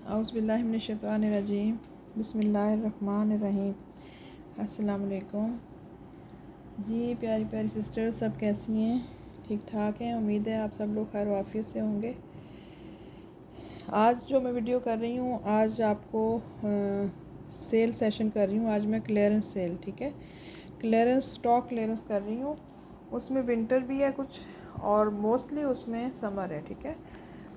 औज़ुबिल्लाहिमिनश्शैतानिर्रजीम बिस्मिल्लाहिर्रहमानिर्रहीम। अस्सलाम वालेकुम जी। प्यारी प्यारी सिस्टर्स सब कैसी हैं? ठीक ठाक हैं। उम्मीद है आप सब लोग खैर वाफियत से होंगे। आज जो मैं वीडियो कर रही हूँ, आज आपको सेल सेशन कर रही हूँ। आज मैं क्लियरेंस सेल, ठीक है, क्लियरेंस स्टॉक क्लियरेंस कर रही हूँ। उसमें विंटर भी है कुछ और मोस्टली उसमें समर है, ठीक है।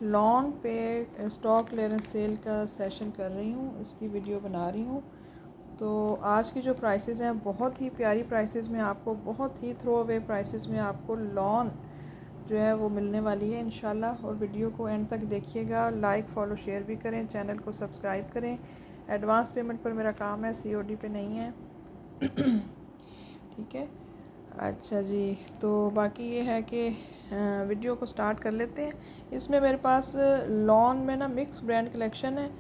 लॉन पे स्टॉक क्लियरेंस सेल का सेशन कर रही हूँ, इसकी वीडियो बना रही हूँ। तो आज की जो प्राइसेस हैं बहुत ही प्यारी प्राइसेस में आपको, बहुत ही थ्रो अवे प्राइसेस में आपको लॉन जो है वो मिलने वाली है इंशाल्लाह। और वीडियो को एंड तक देखिएगा, लाइक फॉलो शेयर भी करें, चैनल को सब्सक्राइब करें। एडवांस पेमेंट पर मेरा काम है, COD पे नहीं है ठीक है। अच्छा जी, तो बाकी ये है कि वीडियो को स्टार्ट कर लेते हैं। इसमें मेरे पास लॉन में ना मिक्स ब्रांड कलेक्शन है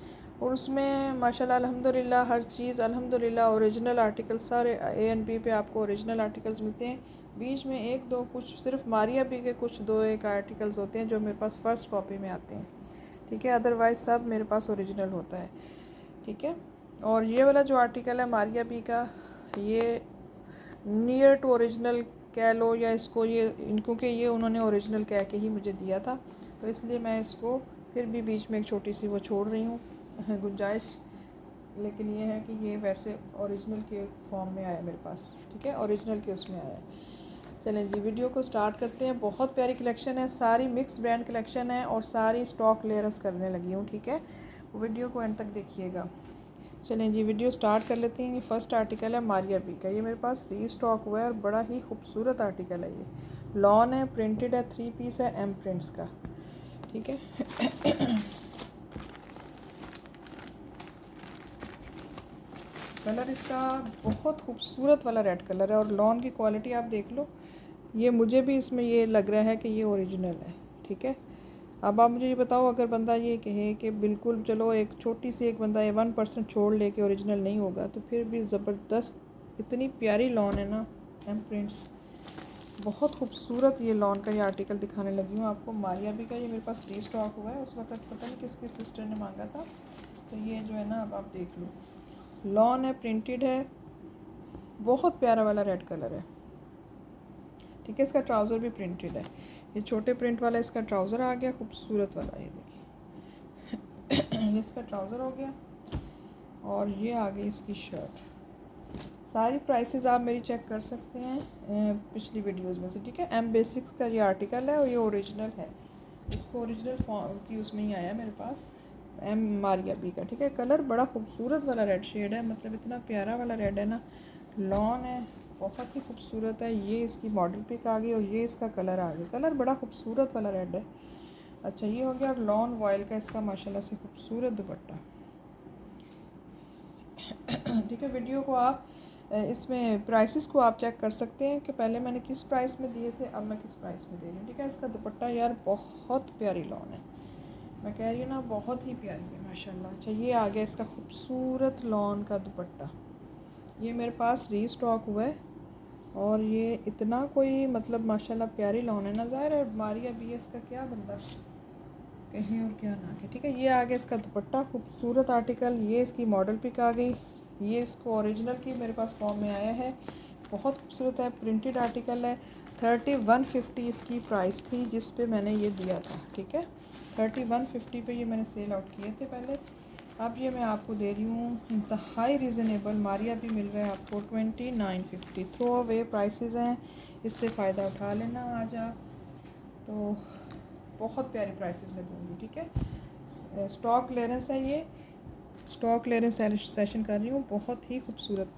और उसमें माशाल्लाह अल्हम्दुलिल्लाह हर चीज़ अल्हम्दुलिल्लाह ओरिजिनल आर्टिकल्स, सारे A&B पे आपको ओरिजिनल आर्टिकल्स मिलते हैं। बीच में एक दो कुछ सिर्फ मारिया बी के कुछ दो एक आर्टिकल्स होते हैं जो मेरे पास फ़र्स्ट कॉपी में आते हैं, ठीक है। अदरवाइज़ सब मेरे पास ओरिजिनल होता है, ठीक है। और ये वाला जो आर्टिकल है मारिया बी का, ये नियर टू ओरिजिनल कह लो या इसको, ये क्योंकि ये उन्होंने ओरिजिनल कह के ही मुझे दिया था, तो इसलिए मैं इसको फिर भी बीच में एक छोटी सी वो छोड़ रही हूँ गुंजाइश। लेकिन ये है कि ये वैसे ओरिजिनल के फॉर्म में आया मेरे पास, ठीक है, ओरिजिनल के उसमें आया। चलें जी, वीडियो को स्टार्ट करते हैं। बहुत प्यारी कलेक्शन है, सारी मिक्स ब्रांड कलेक्शन है और सारी स्टॉक क्लियरेंस करने लगी हूँ, ठीक है। वीडियो को एंड तक देखिएगा। चलें जी, वीडियो स्टार्ट कर लेते हैं। ये फर्स्ट आर्टिकल है मारिया बी का, ये मेरे पास रीस्टॉक हुआ है और बड़ा ही खूबसूरत आर्टिकल है। ये लॉन है, प्रिंटेड है, 3 पीस है, M प्रिंट्स का, ठीक है कलर इसका बहुत खूबसूरत वाला रेड कलर है और लॉन की क्वालिटी आप देख लो। ये मुझे भी इसमें ये लग रहा है कि ये ओरिजिनल है, ठीक है। अब आप मुझे ये बताओ, अगर बंदा ये कहे कि बिल्कुल चलो एक छोटी सी, एक बंदा ये 1% छोड़ ले के ओरिजिनल नहीं होगा, तो फिर भी ज़बरदस्त इतनी प्यारी लॉन है ना, M प्रिंट्स। बहुत खूबसूरत ये लॉन का ये आर्टिकल दिखाने लगी हूँ आपको। मारिया बी का ये मेरे पास रीस्टॉक हुआ है, उस वक्त पता नहीं किस किस सिस्टर ने मांगा था, तो ये जो है ना अब आप देख लो। लॉन है, प्रिंटेड है, बहुत प्यारा वाला रेड कलर है, ठीक है। इसका ट्राउज़र भी प्रिंटेड है, ये छोटे प्रिंट वाला इसका ट्राउज़र आ गया खूबसूरत वाला, ये देखिए ये इसका ट्राउज़र हो गया और ये आ गई इसकी शर्ट। सारी प्राइसेस आप मेरी चेक कर सकते हैं पिछली वीडियोस में से, ठीक है। M बेसिक्स का ये आर्टिकल है और ये ओरिजिनल है, इसको ओरिजिनल फॉर्म की उसमें ही आया मेरे पास, M मारिया बी का, ठीक है। कलर बड़ा खूबसूरत वाला रेड शेड है, मतलब इतना प्यारा वाला रेड है ना। लॉन है, बहुत ही खूबसूरत है। ये इसकी मॉडल पिक आ गई और ये इसका कलर आ गया, कलर बड़ा खूबसूरत वाला रेड है। अच्छा, ये हो गया लॉन वॉयल का इसका माशाल्लाह से खूबसूरत दुपट्टा ठीक है। वीडियो को आप इसमें प्राइसेस को आप चेक कर सकते हैं कि पहले मैंने किस प्राइस में दिए थे, अब मैं किस प्राइस में दे रही हूँ, ठीक है। इसका दुपट्टा यार बहुत प्यारी लॉन है, मैं कह रही हूँ ना, बहुत ही प्यारी है माशाल्लाह। अच्छा, ये आ गया इसका खूबसूरत लॉन का दुपट्टा, ये मेरे पास रीस्टॉक हुआ है और ये इतना कोई मतलब माशाल्लाह प्यारी लॉन है ना। ज़ाहिर है मारिया बी एस का क्या बंदा कहे और क्या ना कहे, ठीक है। ये आ गया इसका दुपट्टा, खूबसूरत आर्टिकल। ये इसकी मॉडल पिक आ गई, ये इसको ओरिजिनल की मेरे पास फॉर्म में आया है, बहुत खूबसूरत है, प्रिंटेड आर्टिकल है। 3150 इसकी प्राइस थी जिस पे मैंने ये दिया था, ठीक है। 3150 पे ये मैंने सेल आउट किए थे पहले। अब ये मैं आपको दे रही हूँ इंतहाई रिजनेबल, मारिया भी मिल रहा है आपको 2950। थ्रो अवे प्राइसेस हैं, इससे फ़ायदा उठा लेना आज आप, तो बहुत प्यारी प्राइसेस में दूँगी, ठीक है। स्टॉक क्लियरेंस है, ये स्टॉक क्लियरेंस सेशन कर रही हूँ बहुत ही खूबसूरत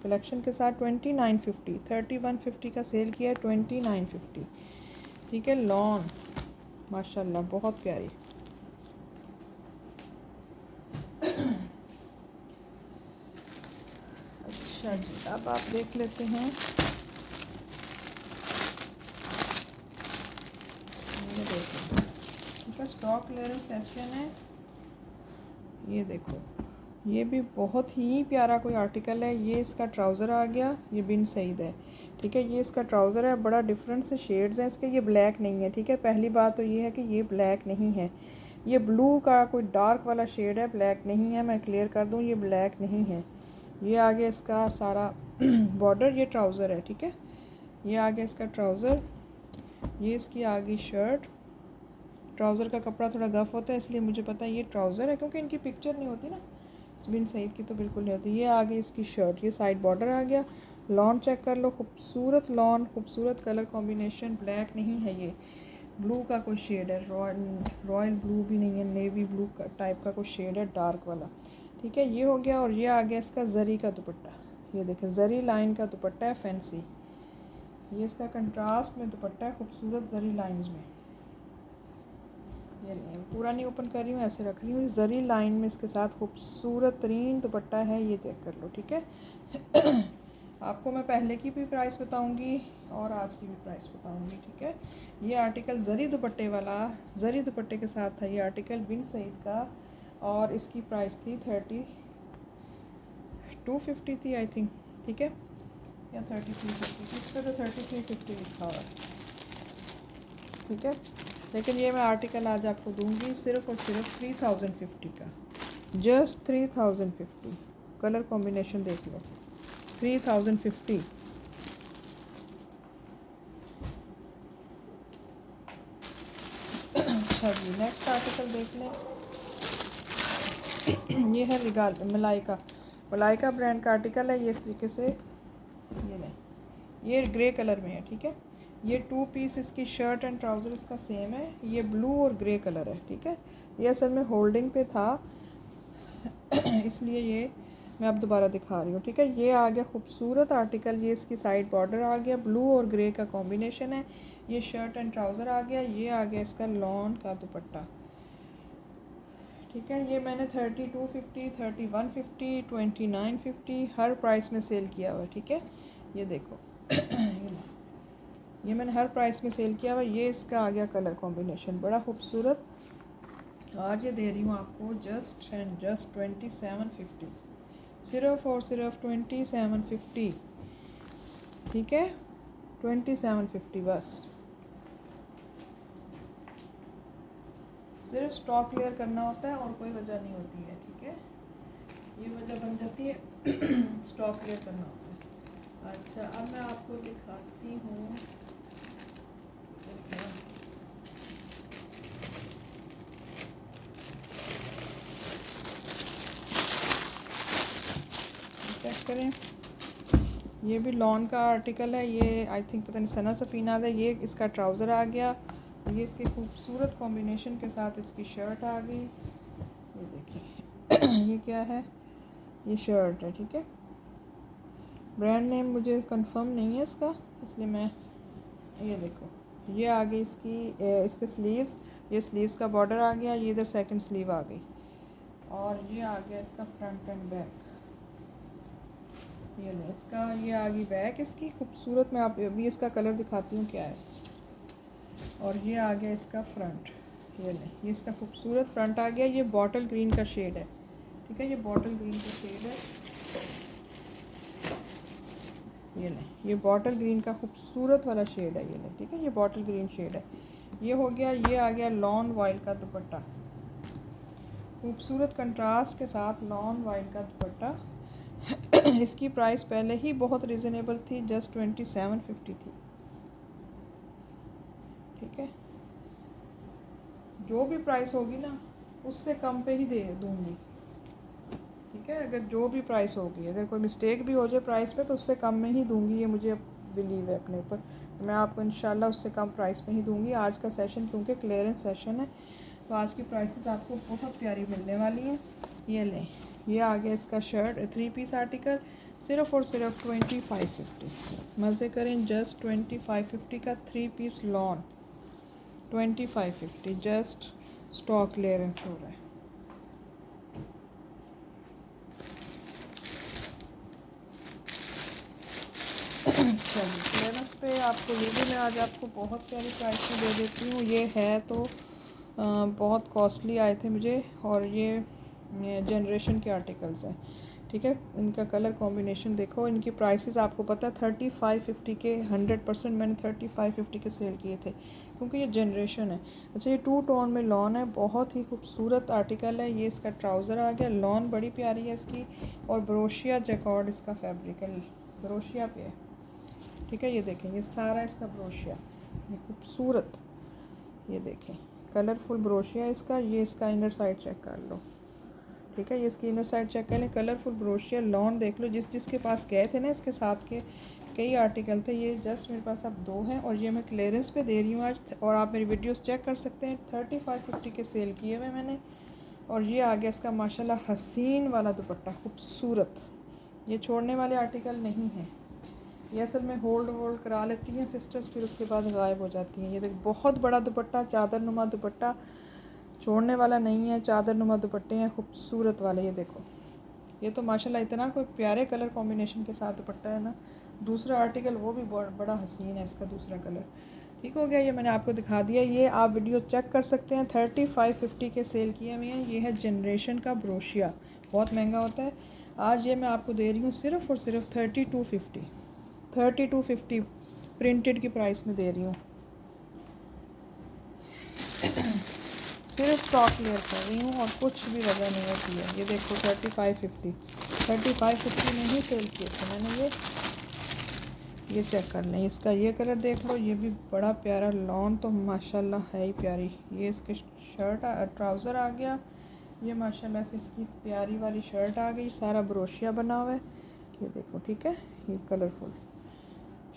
कलेक्शन के साथ। 2950, 3150 का सेल किया है, 2950, ठीक है। लॉन माशाल्लाह बहुत प्यारी। अच्छा जी, अब आप देख लेते हैं, ये देखो इनका स्टॉक क्लियरेंस सेक्शन है। ये देखो, ये भी बहुत ही प्यारा कोई आर्टिकल है। ये इसका ट्राउज़र आ गया, ये बिन सईद है, ठीक है। ये इसका ट्राउज़र है, बड़ा डिफरेंट से शेड्स हैं इसके, ये ब्लैक नहीं है, ठीक है। पहली बात तो ये है कि ये ब्लैक नहीं है, ये ब्लू का कोई डार्क वाला शेड है, ब्लैक नहीं है, मैं क्लियर कर दूँ, ये ब्लैक नहीं है। ये आगे इसका सारा बॉर्डर, ये ट्राउज़र है, ठीक है। ये आगे इसका ट्राउज़र, ये इसकी आगे शर्ट। ट्राउज़र का कपड़ा थोड़ा गफ़ होता है इसलिए मुझे पता है ये ट्राउज़र है, क्योंकि इनकी पिक्चर नहीं होती ना बिन सईद की, तो बिल्कुल नहीं होती। ये आगे इसकी शर्ट, ये साइड बॉर्डर आ गया। लॉन चेक कर लो, खूबसूरत लॉन, खूबसूरत कलर कॉम्बिनेशन। ब्लैक नहीं है, ये ब्लू का कोई शेड है, रॉयल ब्लू भी नहीं है, नेवी ब्लू का टाइप का कोई शेड है, डार्क वाला, ठीक है। ये हो गया। और ये आ गया इसका जरी का दुपट्टा, ये देखें जरी लाइन का दुपट्टा है, फैंसी। ये इसका कंट्रास्ट में दुपट्टा है, खूबसूरत जरी लाइंस में। ये नहीं, पूरा नहीं ओपन कर रही हूँ, ऐसे रख रही हूँ। जरी लाइन में इसके साथ खूबसूरत तरीन दुपट्टा है, ये चेक कर लो, ठीक है। आपको मैं पहले की भी प्राइस बताऊंगी और आज की भी प्राइस बताऊंगी, ठीक है। ये आर्टिकल जरी दुपट्टे वाला, जरी दुपट्टे के साथ था ये आर्टिकल बिन सईद का, और इसकी प्राइस थी 3250 थी आई थिंक, ठीक है, या 3350, इस पर तो 3350 लिखा हुआ है, ठीक है। लेकिन ये मैं आर्टिकल आज आपको दूंगी सिर्फ़ और सिर्फ 3050 का, जस्ट 3050। कलर कॉम्बिनेशन देख लो, 3050। अच्छा जी, नेक्स्ट आर्टिकल देख लें। ये है रिगाल मलाइका, मलाइका ब्रांड का आर्टिकल है। ये इस तरीके से, ये नहीं, ये ग्रे कलर में है, ठीक है। ये 2 पीस इसकी शर्ट एंड ट्राउज़र इसका सेम है। ये ब्लू और ग्रे कलर है, ठीक है। ये असल में होल्डिंग पे था इसलिए ये मैं अब दोबारा दिखा रही हूँ, ठीक है। ये आ गया खूबसूरत आर्टिकल, ये इसकी साइड बॉर्डर आ गया, ब्लू और ग्रे का कॉम्बिनेशन है। ये शर्ट एंड ट्राउज़र आ गया। ये आ गया इसका लॉन का दुपट्टा, ठीक है। ये मैंने 3250, 3150, 2950 हर प्राइस में सेल किया हुआ है, ठीक है। ये देखो ये मैंने हर प्राइस में सेल किया हुआ। ये इसका आ गया कलर कॉम्बिनेशन, बड़ा खूबसूरत। आज ये दे रही हूँ आपको जस्ट एंड जस्ट 2750, सिर्फ और सिर्फ 2750, ठीक है, 2750 बस। सिर्फ स्टॉक क्लियर करना होता है और कोई वजह नहीं होती है, ठीक है। ये वजह बन जाती है स्टॉक क्लियर करना होता है। अच्छा, अब मैं आपको दिखाती हूँ, चेक करें। ये भी लॉन का आर्टिकल है, ये आई थिंक पता नहीं सना सफ़ीनाज़ है। ये इसका ट्राउज़र आ गया, ये इसके खूबसूरत कॉम्बिनेशन के साथ इसकी शर्ट आ गई, ये देखिए ये क्या है, ये शर्ट है, ठीक है। ब्रांड नेम मुझे कंफर्म नहीं है इसका, इसलिए मैं, ये देखो, ये आ गई इसकी इसके स्लीव्स, ये स्लीव्स का बॉर्डर आ गया, ये इधर सेकंड स्लीव आ गई, और ये आ गया इसका फ्रंट एंड बैक। ये ले इसका, ये आ गई बैक इसकी खूबसूरत। मैं आप अभी इसका कलर दिखाती हूँ क्या है। और ये आ गया इसका फ्रंट, ये ले, ये इसका खूबसूरत फ्रंट आ गया। ये बॉटल ग्रीन का शेड है, ठीक है, ये बॉटल ग्रीन का शेड है। ये ले, ये बॉटल ग्रीन का खूबसूरत वाला शेड है, ये ले, ठीक है, ये बॉटल ग्रीन शेड है। ये हो गया। ये आ गया लॉन वाइल का दुपट्टा, खूबसूरत कंट्रास्ट के साथ लॉन वाइल का दुपट्टा। इसकी प्राइस पहले ही बहुत रिजनेबल थी, जस्ट 2750 थी, ठीक है। जो भी प्राइस होगी ना उससे कम पे ही दे दूँगी, ठीक है। अगर जो भी प्राइस होगी, अगर कोई मिस्टेक भी हो जाए प्राइस पे तो उससे कम में ही दूँगी, ये मुझे बिलीव है अपने ऊपर। मैं आपको इंशाल्लाह उससे कम प्राइस में ही दूँगी। आज का सेशन क्योंकि क्लियरेंस सेशन है, तो आज की प्राइसेस आपको बहुत प्यारी मिलने वाली हैं। ये लें, ये आ गया इसका शर्ट 3 पीस आर्टिकल, सिर्फ़ और सिर्फ 2550। मज़े करें, जस्ट 2550 का 3 piece lawn, 2550, just stock clearance हो रहा है। चलिए, क्लियरेंस पे आपको ये भी मैं आज आपको बहुत प्यारी प्राइस में दे देती हूँ। ये है तो बहुत कॉस्टली आए थे मुझे, और ये जनरेशन के आर्टिकल्स हैं। ठीक है। इनका कलर कॉम्बिनेशन देखो, इनकी प्राइसेस आपको पता है 35-50 के, 100% मैंने 35-50 के सेल किए थे क्योंकि ये जनरेशन है। अच्छा, ये 2 टोन में लॉन है, बहुत ही खूबसूरत आर्टिकल है। ये इसका ट्राउज़र आ गया, लॉन बड़ी प्यारी है इसकी, और ब्रोशिया जैकॉर्ड इसका फैब्रिक है, ब्रोशिया पे है। ठीक है, ये देखें, ये सारा इसका ब्रोशिया, ये खूबसूरत, ये देखें कलरफुल ब्रोशिया इसका। ये इसका इनर साइड चेक कर लो। ठीक है, ये इसकी इनर साइड चेक कर लें, कलरफुल ब्रोशिया। लॉन देख लो, जिसके पास गए थे ना इसके साथ के कई आर्टिकल थे, ये जस्ट मेरे पास अब 2 हैं और ये मैं क्लियरेंस पे दे रही हूँ आज। और आप मेरी वीडियोस चेक कर सकते हैं, 35-50 के सेल किए हुए मैंने। और ये आ गया इसका माशाल्लाह हसीन वाला दुपट्टा, खूबसूरत। ये छोड़ने वाले आर्टिकल नहीं हैं, ये असल में होल्ड करा लेती हैं सिस्टर्स, फिर उसके बाद गायब हो जाती हैं। ये देख, बहुत बड़ा दुपट्टा, चादर नुमा दुपट्टा, छोड़ने वाला नहीं है। चादर नुमा दुपट्टे हैं खूबसूरत वाले। ये देखो, ये तो माशाल्लाह इतना कोई प्यारे कलर कॉम्बिनेशन के साथ दुपट्टा है ना। दूसरा आर्टिकल वो भी बड़ा हसीन है, इसका दूसरा कलर। ठीक हो गया, ये मैंने आपको दिखा दिया। ये आप वीडियो चेक कर सकते हैं, 35-50 के सेल किए हुए हैं। ये है जनरेशन का ब्रोशिया, बहुत महंगा होता है। आज ये मैं आपको दे रही हूँ सिर्फ़ और सिर्फ 3250 प्रिंटेड की प्राइस में दे रही हूँ। सिर्फ स्टॉक क्लियर कर रही हूँ और कुछ भी वजह नहीं होती है। ये देखो 3550 में ही सेल किए थे मैंने। ये चेक कर लें, इसका ये कलर देख लो, ये भी बड़ा प्यारा लॉन तो माशाल्लाह है ही प्यारी। ये इसके शर्ट ट्राउज़र आ गया, ये माशाल्लाह से इसकी प्यारी वाली शर्ट आ गई, सारा ब्रोशिया बना हुआ है। ये देखो, ठीक है, ये कलरफुल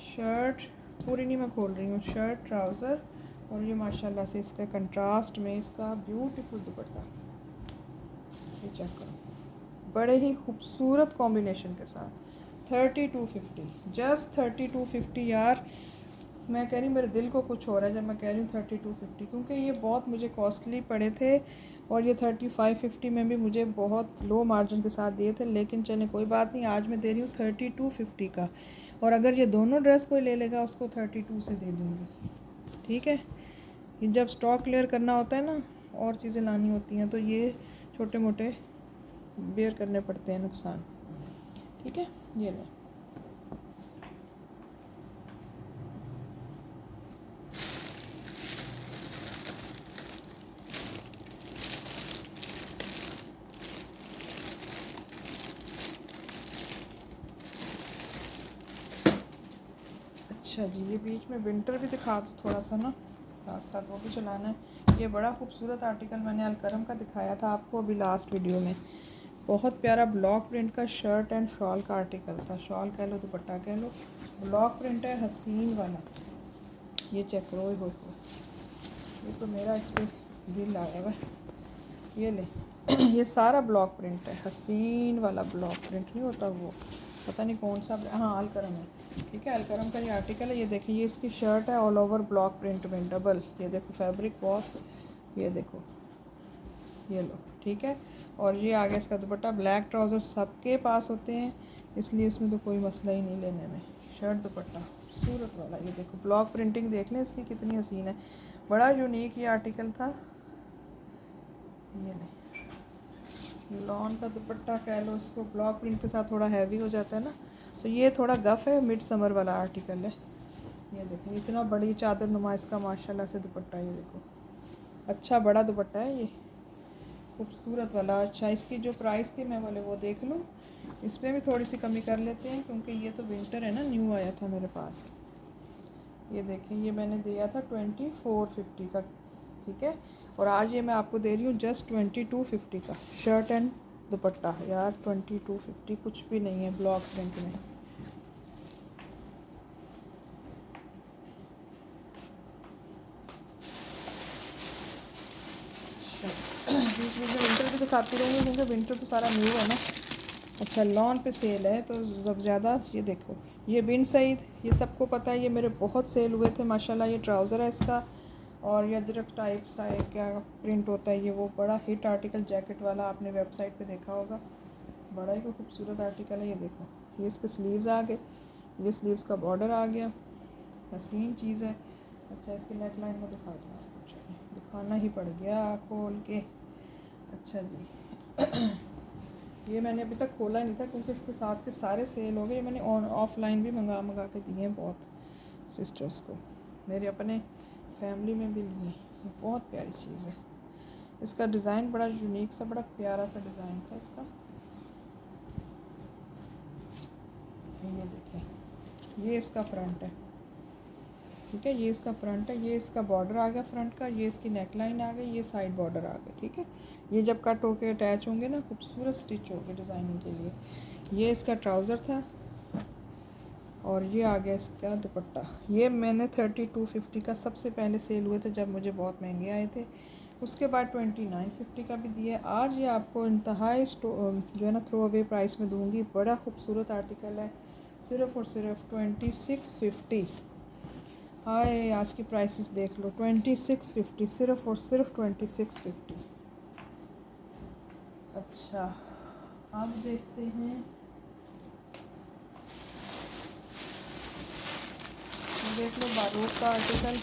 शर्ट, पूरी नहीं मैं खोल रही हूँ, शर्ट ट्राउज़र, और ये माशाल्लाह से इसका कंट्रास्ट में इसका ब्यूटीफुल दुपट्टा। ये चेक करो, बड़े ही खूबसूरत कॉम्बिनेशन के साथ। 3250, जस्ट 3250 यार। मैं कह रही हूँ मेरे दिल को कुछ हो रहा है जब मैं कह रही हूँ 3250, क्योंकि ये बहुत मुझे कॉस्टली पड़े थे और ये 3550 में भी मुझे बहुत लो मार्जिन के साथ दिए थे। लेकिन चले कोई बात नहीं, आज मैं दे रही हूँ 3250 का, और अगर ये दोनों ड्रेस कोई ले लेगा उसको 32 से दे दूँगी। ठीक है, ये जब स्टॉक क्लियर करना होता है ना, और चीज़ें लानी होती हैं, तो ये छोटे मोटे बेयर करने पड़ते हैं नुकसान। ठीक है, ये लें। अच्छा जी, ये बीच में विंटर भी दिखा दो थोड़ा सा ना, साथ साथ वो भी चलाना है। ये बड़ा खूबसूरत आर्टिकल मैंने अलकरम का दिखाया था आपको अभी लास्ट वीडियो में। बहुत प्यारा ब्लॉक प्रिंट का शर्ट एंड शॉल का आर्टिकल था, शॉल कह लो दुपट्टा कह लो, ब्लॉक प्रिंट है हसीन वाला। ये चेक करो, हो ये तो मेरा इस पर दिल आया हुआ। ये ले ये सारा ब्लॉक प्रिंट है, हसीन वाला ब्लॉक प्रिंट नहीं होता वो, पता नहीं कौन सा, हाँ अलकरम है। ठीक है, अलकरम का ये आर्टिकल है। ये देखिए, ये इसकी शर्ट है ऑल ओवर ब्लॉक प्रिंट में डबल। ये देखो फैब्रिक बहुत, ये देखो, ये लो, ठीक है। और ये आगे इसका दुपट्टा, ब्लैक ट्राउज़र सबके पास होते हैं, इसलिए इसमें तो कोई मसला ही नहीं लेने में। शर्ट दुपट्टा खूबसूरत वाला, ये देखो ब्लॉक प्रिंटिंग देख लें इसकी कितनी हसीन है, बड़ा यूनिक ये आर्टिकल था। ये ले लॉन का दुपट्टा कह लो इसको, ब्लॉक प्रिंट के साथ थोड़ा हैवी हो जाता है ना, तो ये थोड़ा गफ़ है, मिड समर वाला आर्टिकल है। ये देखो इतना बड़ी चादर नुमा इसका माशाल्लाह से दुपट्टा, ये देखो अच्छा बड़ा दुपट्टा है ये, खूबसूरत वाला। अच्छा, इसकी जो प्राइस थी मैं बोले वो देख लूँ, इस पर भी थोड़ी सी कमी कर लेते हैं क्योंकि ये तो विंटर है ना, न्यू आया था मेरे पास। ये देखें, ये मैंने दिया था 2450 का, ठीक है। और आज ये मैं आपको दे रही हूँ जस्ट 2250 का शर्ट एंड दुपट्टा। यार 2250 कुछ भी नहीं है ब्लॉक प्रिंट में। बीच बीच में विंटर भी दिखाती रहूँगी क्योंकि विंटर तो सारा न्यू है ना। अच्छा, लॉन पे सेल है तो जब ज़्यादा, ये देखो ये बिन सईद, ये सबको पता है, ये मेरे बहुत सेल हुए थे माशाल्लाह। ये ट्राउज़र है इसका, और ये अजरक टाइप सा है, क्या प्रिंट होता है ये, वो बड़ा हिट आर्टिकल जैकेट वाला, आपने वेबसाइट पे देखा होगा, बड़ा ही खूबसूरत आर्टिकल है। ये देखो, ये इसके स्लीव्स आ गए, ये स्लीव्स का बॉर्डर आ गया, हसीन चीज़ है। अच्छा, इसकी नेक लाइन में दिखा दूँ आपको, दिखाना ही पड़ गया खोल के। अच्छा जी ये मैंने अभी तक खोला नहीं था क्योंकि इसके साथ के सारे सेल हो गए। मैंने ऑफलाइन भी मंगा मंगा के दिए हैं बहुत सिस्टर्स को, मेरे अपने फैमिली में भी लिए। ये बहुत प्यारी चीज़ है। इसका डिज़ाइन बड़ा यूनिक सा, बड़ा प्यारा सा डिज़ाइन था इसका। ये देखें, ये इसका फ्रंट है, ठीक है। ये इसका फ्रंट है, ये इसका बॉर्डर आ गया फ्रंट का, ये इसकी नेक लाइन आ गई, ये साइड बॉर्डर आ गया, ठीक है। ये जब कट होके अटैच होंगे ना, खूबसूरत स्टिच होंगे डिज़ाइनिंग के लिए। ये इसका ट्राउज़र था और ये आ गया इसका दुपट्टा। ये मैंने 3250 का सबसे पहले सेल हुए थे जब मुझे बहुत महंगे आए थे। उसके बाद 2950 का भी दिया। आज ये आपको इंतहाई जो है ना थ्रो अवे प्राइस में दूंगी। बड़ा खूबसूरत आर्टिकल है, सिर्फ़ और सिर्फ 2650। हाय, आज की प्राइसेस देख लो, 2650, सिर्फ़ और सिर्फ 2650। अच्छा, अब देखते हैं, देख लो बारूक का आर्टिकल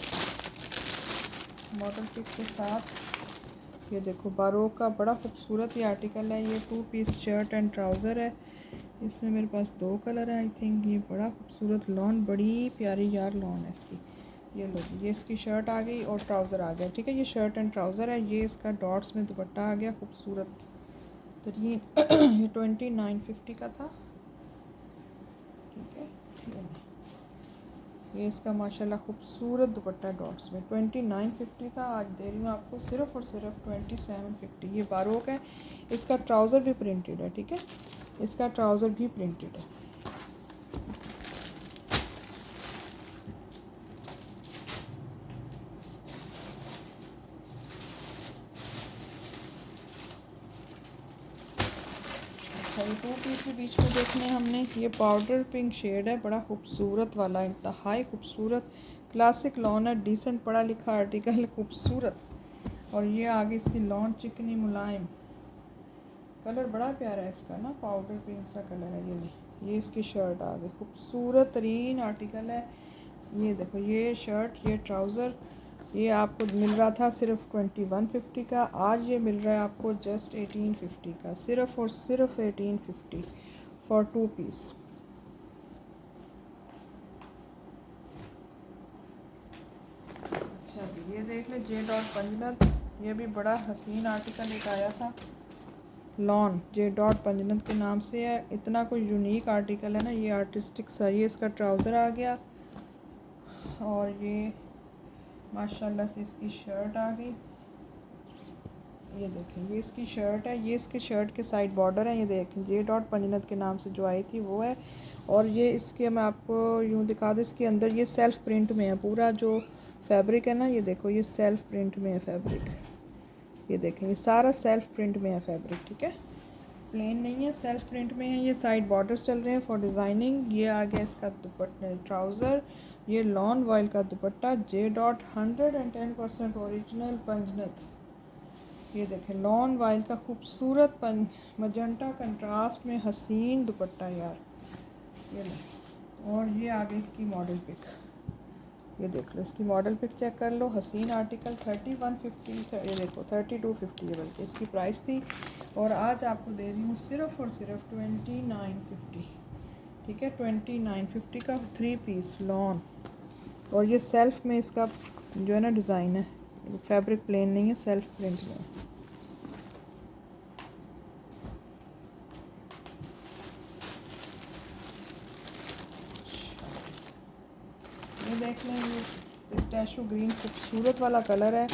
मॉडल पिक के साथ। ये देखो बारूक का बड़ा खूबसूरत ये आर्टिकल है। ये 2 पीस शर्ट एंड ट्राउज़र है। इसमें मेरे पास 2 कलर है आई थिंक। ये बड़ा खूबसूरत लॉन, बड़ी प्यारी यार लॉन है इसकी। ये लो, ये इसकी शर्ट आ गई और ट्राउज़र आ गया, ठीक है। ये शर्ट एंड ट्राउज़र है। ये इसका डॉट्स में दुपट्टा आ गया खूबसूरत तरीन। ये 2950 का था, ठीक है। ये इसका माशाल्लाह खूबसूरत दुपट्टा डॉट्स में 2950 था। आज दे रही हूँ आपको सिर्फ़ और सिर्फ 2750। ये बारोक है। इसका ट्राउज़र भी प्रिंटेड है, ठीक है। इसका ट्राउज़र भी प्रिंटेड है। अच्छा, ये 2 पीस के बीच में देखने हमने, ये पाउडर पिंक शेड है, बड़ा खूबसूरत वाला, इंतहाई खूबसूरत क्लासिक लॉन है। डिसेंट पढ़ा लिखा आर्टिकल, खूबसूरत। और ये आगे इसकी लॉन चिकनी मुलायम, कलर बड़ा प्यारा है इसका ना, पाउडर पिंक सा कलर है। ये इसकी शर्ट आ गई, खूबसूरत तरीन आर्टिकल है। ये देखो, ये शर्ट, ये ट्राउज़र, ये आपको मिल रहा था सिर्फ 2150 का। आज ये मिल रहा है आपको जस्ट 1850 का, सिर्फ और सिर्फ 1850 फॉर 2 पीस। अच्छा, ये देख ले, जे डॉट पंजनत, ये भी बड़ा हसीन आर्टिकल एक आया था। लॉन जे डॉट पंजनत के नाम से है। इतना कोई यूनिक आर्टिकल है ना, ये आर्टिस्टिक सा। ये इसका ट्राउज़र आ गया और ये माशाल्लाह से इसकी शर्ट आ गई। ये देखें, ये इसकी शर्ट है, ये इसके शर्ट के साइड बॉर्डर है। ये देखें, जे डॉट पंजनत के नाम से जो आई थी वो है। और ये इसके, मैं आपको यूँ दिखा दूँ, इसके अंदर ये सेल्फ़ प्रिंट में है पूरा जो फैब्रिक है ना। ये देखो, ये सेल्फ़ प्रिंट में है फैब्रिक। ये देखें, ये सारा सेल्फ़ प्रिंट में है फैब्रिक, ठीक है। प्लेन नहीं है, सेल्फ़ प्रिंट में है। ये साइड बॉर्डर्स चल रहे हैं फॉर डिज़ाइनिंग। ये आ गया इसका दुपट्टा ट्राउज़र। ये लॉन वॉयल का दुपट्टा, जे डॉट 110% ओरिजिनल पंजनत। ये देखें, लॉन वाइल का खूबसूरत मजंटा कंट्रास्ट में हसीन दुपट्टा यार। ये लो, और ये आ गई इसकी मॉडल पिक। ये देख लो, इसकी मॉडल पिक चेक कर लो। हसीन आर्टिकल 3150, ये देखो 3250 है बल्कि इसकी प्राइस थी। और आज आपको दे रही हूँ सिर्फ़ और सिर्फ 2950, ठीक है। 2950 का 3 पीस लॉन। और ये सेल्फ़ में इसका जो है ना डिज़ाइन है, फैब्रिक प्लेन नहीं है, सेल्फ़ प्रिंट में है। ये देख लें, ये पिस्ताशियो ग्रीन खूबसूरत वाला कलर है,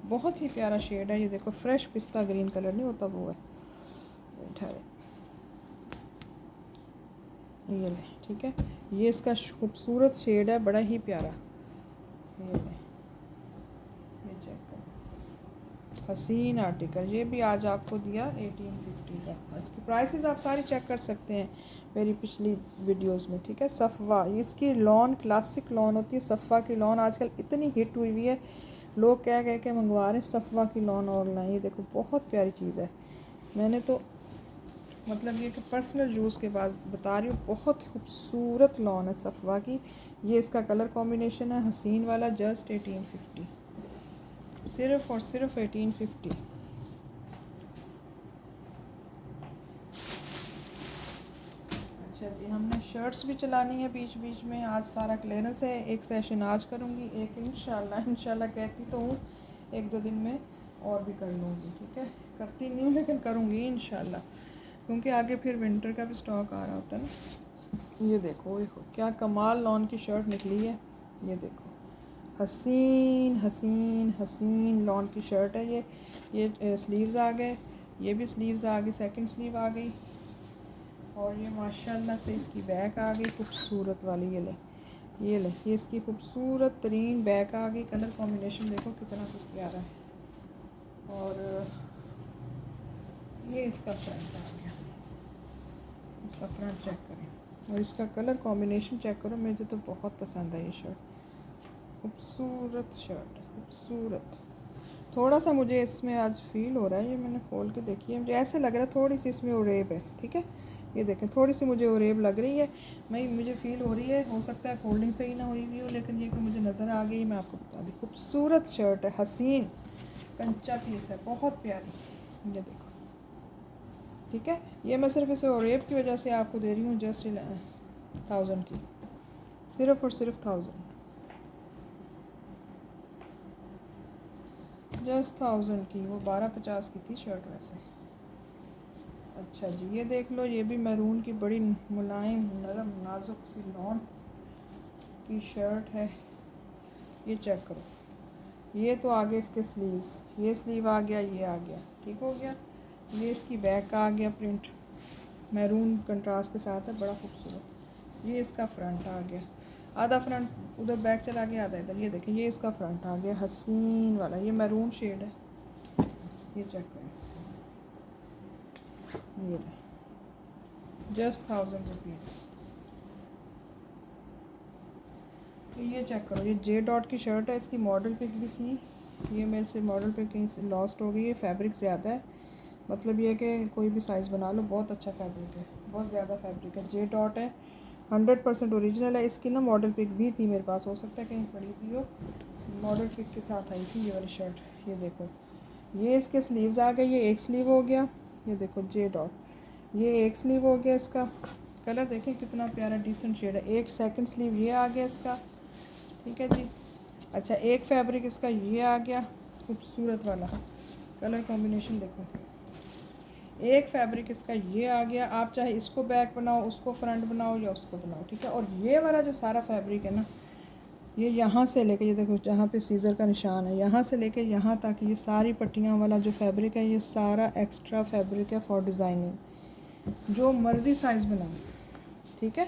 बहुत ही प्यारा शेड है। ये देखो, फ्रेश पिस्ता ग्रीन कलर नहीं होता वो है। ये ले, ठीक है। ये इसका खूबसूरत शेड है, बड़ा ही प्यारा। ये ले, ये चेक करो, हसीन आर्टिकल। ये भी आज आपको दिया 1850 का। इसकी प्राइसेस आप सारी चेक कर सकते हैं मेरी पिछली वीडियोस में, ठीक है। सफ़वा, इसकी लॉन क्लासिक लॉन होती है। सफ़वा की लॉन आजकल इतनी हिट हुई हुई है, लोग कह कह के मंगवा रहे हैं सफ़वा की लॉन ऑनलाइन। ये देखो, बहुत प्यारी चीज़ है। मैंने तो मतलब ये कि पर्सनल यूज़ के बाद बता रही हूँ, बहुत खूबसूरत लॉन है सफ़वा की। ये इसका कलर कॉम्बिनेशन है हसीन वाला, जस्ट 1850, सिर्फ़ और सिर्फ 1850। अच्छा जी, हमने शर्ट्स भी चलानी है बीच बीच में। आज सारा क्लियरेंस है, एक सेशन आज करूँगी, एक इंशाल्लाह कहती तो हूँ 1-2 दिन में और भी कर लूँगी, ठीक है। करती नहीं हूँ लेकिन करूँगी इंशाल्लाह, क्योंकि आगे फिर विंटर का भी स्टॉक आ रहा होता है ना। ये देखो क्या कमाल लॉन की शर्ट निकली है। ये देखो हसीन हसीन हसीन लॉन की शर्ट है ये स्लीव्स आ गए, ये भी स्लीव्स आ गई, सेकंड स्लीव आ गई, और ये माशाल्लाह से इसकी बैक आ गई खूबसूरत वाली। ये ले ये इसकी खूबसूरत तरीन बैक आ गई। कलर कॉम्बिनेशन देखो कितना कुछ प्यारा है। और ये इसका फ्रंट आ गया, इसका फ्रंट चेक करें और इसका कलर कॉम्बिनेशन चेक करो। मुझे तो बहुत पसंद है ये शर्ट, खूबसूरत शर्ट है, खूबसूरत। थोड़ा सा मुझे इसमें आज फील हो रहा है, ये मैंने खोल के देखी है, मुझे ऐसे लग रहा है थोड़ी सी इसमें ओरेब है, ठीक है। ये देखें थोड़ी सी मुझे ओरेब लग रही है, मुझे फ़ील हो रही है। हो सकता है फोल्डिंग सही ना हुई भी हो, लेकिन ये कि मुझे नज़र आ गई, मैं आपको बता दी। खूबसूरत शर्ट है, हसीन कंचा पीस है, बहुत प्यारी। ये देखो, ठीक है। ये मैं सिर्फ इसे ओरेब की वजह से आपको दे रही हूँ, जस्ट 1000 की, सिर्फ़ और सिर्फ 1000 की। वो 1250 की थी शर्ट वैसे। अच्छा जी, ये देख लो, ये भी मैरून की बड़ी मुलायम नरम नाजुक सी लॉन की शर्ट है। ये चेक करो, ये तो आगे इसके स्लीव्स, ये स्लीव आ गया, ये आ गया, ठीक हो गया। ये इसकी बैक का आ गया प्रिंट, मैरून कंट्रास्ट के साथ है, बड़ा खूबसूरत। ये इसका फ्रंट आ गया, आधा फ्रंट उधर बैक चला गया, आधा इधर। ये देखें, ये इसका फ्रंट आ गया हसीन वाला, ये मैरून शेड है। ये चेक करें, ये जस्ट 1000 रुपीज़। तो ये चेक करो, ये जे डॉट की शर्ट है, इसकी मॉडल पिक भी थी, ये मेरे से मॉडल पिक कहीं से लॉस्ट हो गई है। फैब्रिक ज़्यादा है, मतलब ये कि कोई भी साइज़ बना लो, बहुत अच्छा फैब्रिक है, बहुत ज़्यादा फैब्रिक है। जे डॉट है, 100% ओरिजिनल है। इसकी ना मॉडल पिक भी थी मेरे पास, हो सकता है कहीं पड़ी हुई हो, मॉडल पिक के साथ आई थी ये वाली शर्ट। ये देखो, ये इसके स्लीव्स आ गए, ये एक स्लीव हो गया। ये देखो जे डॉट, ये एक स्लीव हो गया। इसका कलर देखें कितना प्यारा डिसेंट शेड है। एक सेकंड स्लीव ये आ गया इसका, ठीक है जी। अच्छा, एक फैब्रिक इसका ये आ गया खूबसूरत वाला, कलर कॉम्बिनेशन देखो। एक फैब्रिक इसका ये आ गया, आप चाहे इसको बैक बनाओ, उसको फ्रंट बनाओ, या उसको बनाओ, ठीक है। और ये वाला जो सारा फैब्रिक है ना, ये यहाँ से लेके, ये देखो जहाँ पे सीज़र का निशान है, यहाँ से लेके यहाँ तक ये सारी पट्टियाँ वाला जो फैब्रिक है, ये सारा एक्स्ट्रा फैब्रिक है फॉर डिज़ाइनिंग। जो मर्ज़ी साइज़ बनाओ, ठीक है।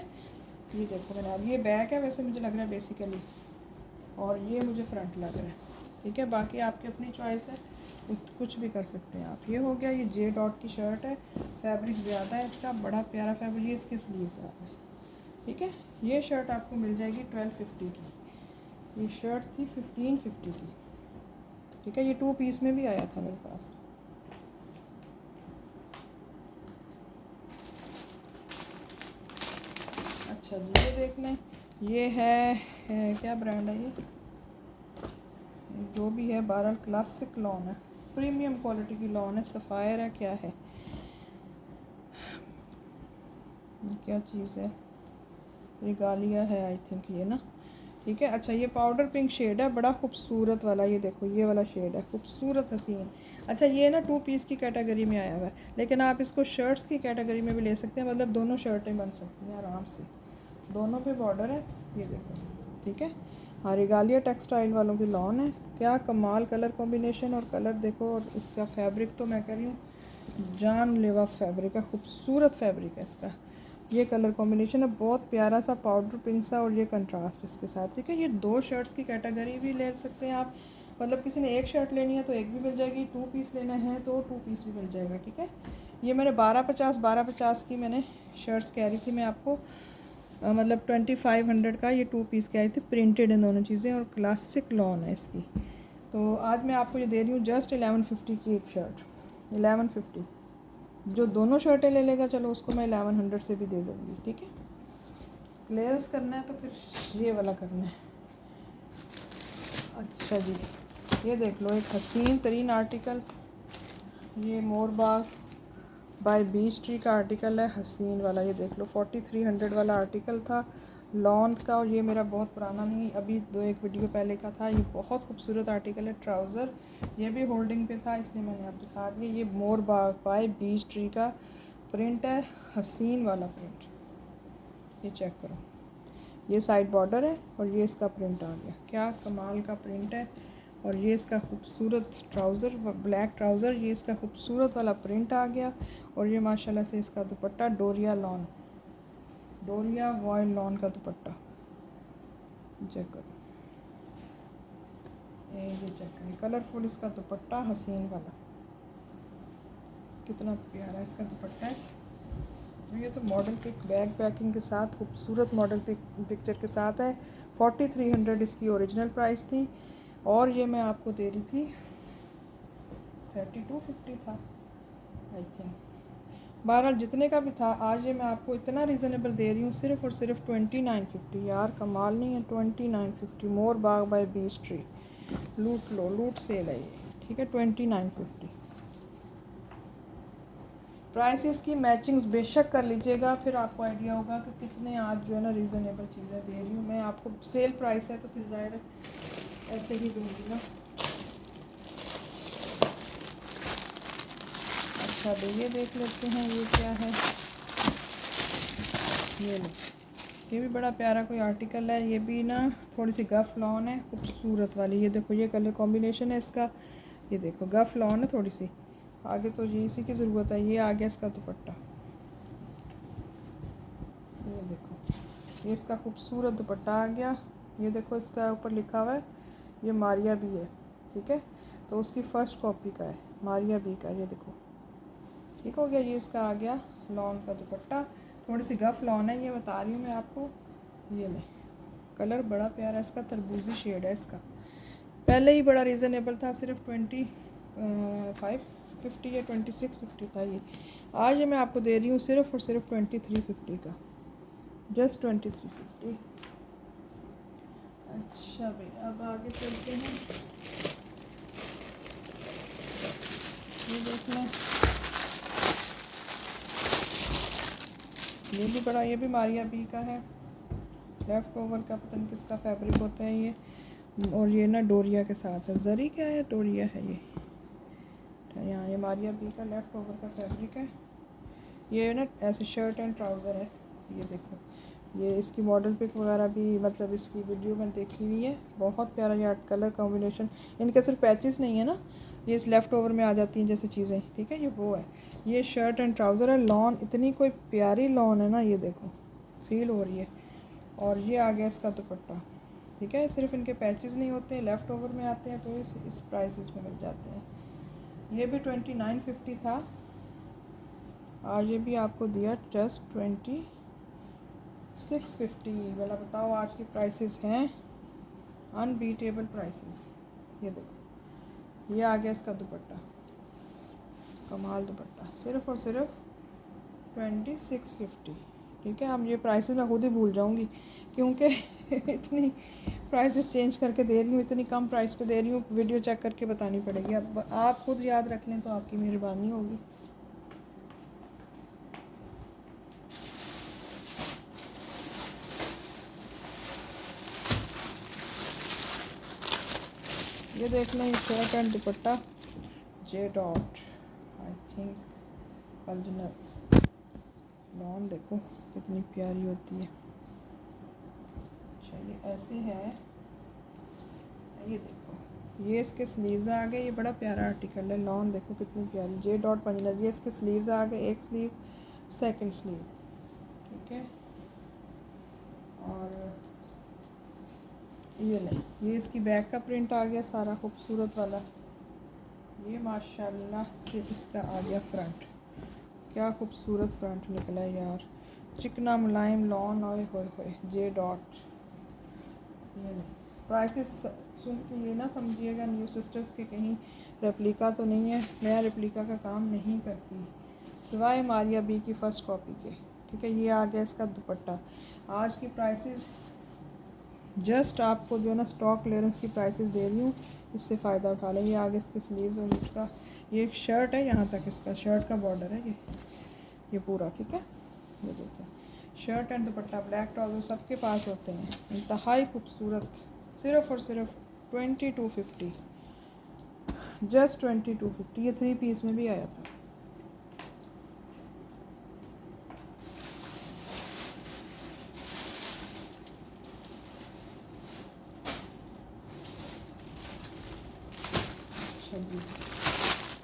ये देखो मैंने, अब ये बैक है वैसे मुझे लग रहा है बेसिकली, और ये मुझे फ्रंट लग रहा है, ठीक है। बाकी आपकी अपनी चॉइस है, कुछ भी कर सकते हैं आप। ये हो गया, ये जे डॉट की शर्ट है, फैब्रिक ज़्यादा है इसका, बड़ा प्यारा फैब्रिक। ये इसके स्लीव्स आते हैं, ठीक है। ये शर्ट आपको मिल जाएगी 1250 की, ये शर्ट थी 1550 की, ठीक है। ये 2 पीस में भी आया था मेरे पास। अच्छा जी, ये देख लें, ये है क्या ब्रांड है ये जो भी है, 12 क्लासिक लॉन है, प्रीमियम क्वालिटी की लॉन है, सफ़ायर है, क्या है क्या चीज़ है, रिगालिया है आई थिंक ये ना, ठीक है। अच्छा, ये पाउडर पिंक शेड है, बड़ा खूबसूरत वाला। ये देखो, ये वाला शेड है खूबसूरत हसीन। अच्छा, ये ना 2 पीस की कैटेगरी में आया हुआ है, लेकिन आप इसको शर्ट्स की कैटेगरी में भी ले सकते हैं, मतलब दोनों शर्टें बन सकती हैं आराम से, दोनों पे बॉर्डर है। ये देखो, ठीक है। हाँ, रिगालिया टेक्सटाइल वालों की लॉन है, क्या कमाल कलर कॉम्बिनेशन, और कलर देखो, और इसका फैब्रिक तो मैं कह रही हूँ जानलेवा फैब्रिक है, खूबसूरत फैब्रिक है इसका। ये कलर कॉम्बिनेशन है बहुत प्यारा सा, पाउडर पिंक सा, और ये कंट्रास्ट इसके साथ, ठीक है। ये 2 शर्ट्स की कैटेगरी भी ले सकते हैं आप, मतलब किसी ने एक शर्ट लेनी है तो एक भी मिल जाएगी, 2 पीस लेना है तो 2 पीस भी मिल जाएगा, ठीक है। ये मैंने 1250 की मैंने शर्ट्स कह रही थी मैं आपको, मतलब 2500 का ये 2 पीस कह रही थी, प्रिंटेड इन दोनों चीज़ें, और क्लासिक लॉन है इसकी। तो आज मैं आपको ये दे रही हूँ जस्ट 1150 की एक शर्ट, 1150। जो दोनों शर्टें ले लेगा, चलो उसको मैं 1100 से भी दे दूँगी, ठीक है। क्लियर्स करना है तो फिर ये वाला करना है। अच्छा जी, ये देख लो, एक हसीन तरीन आर्टिकल, ये मोरबाग बाय बीच ट्री का आर्टिकल है, हसीन वाला। ये देख लो 4300 वाला आर्टिकल था लॉन का, और ये मेरा बहुत पुराना नहीं, अभी 2-1 वीडियो पहले का था। ये बहुत खूबसूरत आर्टिकल है, ट्राउज़र। ये भी होल्डिंग पे था, इसलिए मैंने आप दिखा दिया। ये मोर बाय बीच ट्री का प्रिंट है, हसीन वाला प्रिंट। ये चेक करो, ये साइड बॉर्डर है और ये इसका प्रिंट आ गया। क्या कमाल का प्रिंट है। और ये इसका खूबसूरत ट्राउज़र, ब्लैक ट्राउज़र, ये इसका खूबसूरत वाला प्रिंट आ गया। और ये माशाल्लाह से इसका दुपट्टा डोरिया लॉन, डोरिया वॉयल लॉन का दुपट्टा। चेक करो, ये चेक करें, कलरफुल इसका दुपट्टा, हसीन वाला। कितना प्यारा इसका दुपट्टा है। ये तो मॉडल पिक बैग पैकिंग के साथ, खूबसूरत मॉडल पिक्चर के साथ है। 4300 इसकी ओरिजिनल प्राइस थी, और ये मैं आपको दे रही थी 3250 था आई थिंक। बहरहाल जितने का भी था, आज ये मैं आपको इतना रिजनेबल दे रही हूँ, सिर्फ़ और सिर्फ 2950। यार कमाल नहीं है, 2950। मोर बाग बाय बीच ट्री, लूट लो, लूट सेल है ये, ठीक है। 2950 प्राइसेस की मैचिंग्स बेशक कर लीजिएगा, फिर आपको आइडिया होगा कि कितने आज जो है ना रीज़नेबल चीज़ें दे रही हूँ मैं आपको। सेल प्राइस है तो फिर ज़ाहिर है ऐसे ही दूँगी ना। अच्छा तो ये देख लेते हैं, ये क्या है। ये लो, ये भी बड़ा प्यारा कोई आर्टिकल है। ये भी ना थोड़ी सी गफ लॉन है, खूबसूरत वाली। ये देखो, ये कलर कॉम्बिनेशन है इसका। ये देखो गफ लॉन है थोड़ी सी आगे, तो ये इसी की ज़रूरत है। ये आ गया इसका दुपट्टा, ये देखो, ये इसका खूबसूरत दुपट्टा आ गया। ये देखो इसका ऊपर लिखा हुआ है, ये मारिया बी है, ठीक है। तो उसकी फ़र्स्ट कॉपी का है, मारिया बी का। ये देखो, ठीक हो गया। ये इसका आ गया लॉन का दुपट्टा, थोड़ी सी गफ लॉन है, ये बता रही हूँ मैं आपको। ये ले, कलर बड़ा प्यारा है इसका, तरबूजी शेड है इसका। पहले ही बड़ा रीज़नेबल था, सिर्फ 2550 या 2650 था ये। आज ये मैं आपको दे रही हूँ सिर्फ और सिर्फ 2350 का, जस्ट 2350। अच्छा भाई, अब आगे चलते हैं। ये देखना, ये भी बड़ा, ये भी मारिया बी का है, लेफ़्ट ओवर का, पता नहीं किसका फैब्रिक होता है ये। और ये ना डोरिया के साथ है, जरी क्या है, डोरिया है ये। यहाँ ये मारिया बी का लेफ़्ट ओवर का फैब्रिक है। ये ना ऐसे शर्ट एंड ट्राउज़र है। ये देखो, ये इसकी मॉडल पिक वगैरह भी, मतलब इसकी वीडियो मैंने देखी हुई है। बहुत प्यारा ये कलर कॉम्बिनेशन, इनके सिर्फ पैचेस नहीं है ना, ये इस लेफ़्ट ओवर में आ जाती हैं जैसे चीज़ें, ठीक है। ये वो है, ये शर्ट एंड ट्राउज़र है। लॉन इतनी कोई प्यारी लॉन है ना, ये देखो फील हो रही है। और ये आ गया इसका दुपट्टा, ठीक है। सिर्फ इनके पैचेस नहीं होते, लेफ़्ट ओवर में आते हैं, तो इस प्राइसेस में मिल जाते हैं। ये भी 2950 था, आज ये भी आपको दिया जस्ट 2650 वाला। बताओ, आज की प्राइसेस हैं अनबीटेबल प्राइसेस। ये देखो, ये आ गया इसका दुपट्टा, कमाल दुपट्टा, सिर्फ़ और सिर्फ 2650, ठीक है। अब ये प्राइसेस मैं खुद ही भूल जाऊंगी, क्योंकि इतनी प्राइसेस चेंज करके दे रही हूँ, इतनी कम प्राइस पे दे रही हूँ, वीडियो चेक करके बतानी पड़ेगी। अब आप खुद याद रख लें तो आपकी मेहरबानी होगी। ये देख लें, shirt and dupatta, J dot, I think original lawn. देखो कितनी प्यारी होती है। अच्छा ये ऐसे है, ये देखो, ये इसके स्लीव्स आ गए। ये बड़ा प्यारा आर्टिकल है, लॉन देखो कितनी प्यारी, जे डॉट पंजनस। ये इसके स्लीव्स आ गए, एक स्लीव, सेकंड स्लीव, ठीक है। और ये नहीं, ये इसकी बैक का प्रिंट आ गया सारा खूबसूरत वाला। ये माशाल्लाह से इसका आ गया फ्रंट, क्या खूबसूरत फ्रंट निकला है यार, चिकना मुलायम लॉन, ओए होए होए, जे डॉट। ये नहीं, प्राइसेस सुन के ये ना समझिएगा न्यू सिस्टर्स के कहीं रेप्लिका तो नहीं है। मैं रेप्लिका का काम नहीं करती, सिवाय मारिया बी की फ़र्स्ट कॉपी के, ठीक है। ये आ गया इसका दुपट्टा। आज की प्राइसेस जस्ट आपको जो है ना स्टॉक क्लियरेंस की प्राइसेस दे रही हूँ, इससे फ़ायदा उठा लें। ये आगे इसके स्लीव्स, और इसका ये एक शर्ट है, यहाँ तक इसका शर्ट का बॉर्डर है। ये पूरा, ठीक है। ये देखिए shirt and dupatta black trouser सबके पास होते हैं, इंतहाई खूबसूरत, सिर्फ़ और सिर्फ 2250, जस्ट 2250। ये 3 पीस में भी आया था।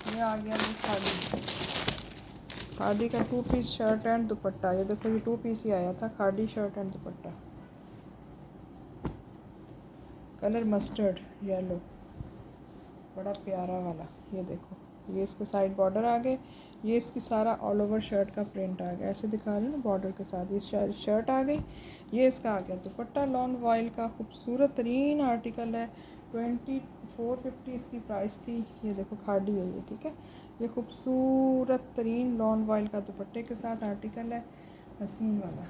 ये आ गया जी खादी का 2 पीस शर्ट एंड दुपट्टा। ये देखो ये 2 पीस ही आया था, khadi shirt and dupatta, colour mustard yellow, बड़ा प्यारा वाला। ये देखो ये इसके साइड बॉर्डर आ गए, ये इसकी सारा ऑल ओवर शर्ट का प्रिंट आ गया, ऐसे दिखा रहे हैं ना बॉर्डर के साथ। ये शर्ट आ गई, ये इसका आ गया दुपट्टा लॉन्ग वॉयल का, खूबसूरत तरीन आर्टिकल है। 2450 इसकी प्राइस थी। ये देखो खादी है ये, ठीक है। ये खूबसूरत तरीन लॉन्ग वॉयल का दुपट्टे के साथ आर्टिकल है, हसीन वाला।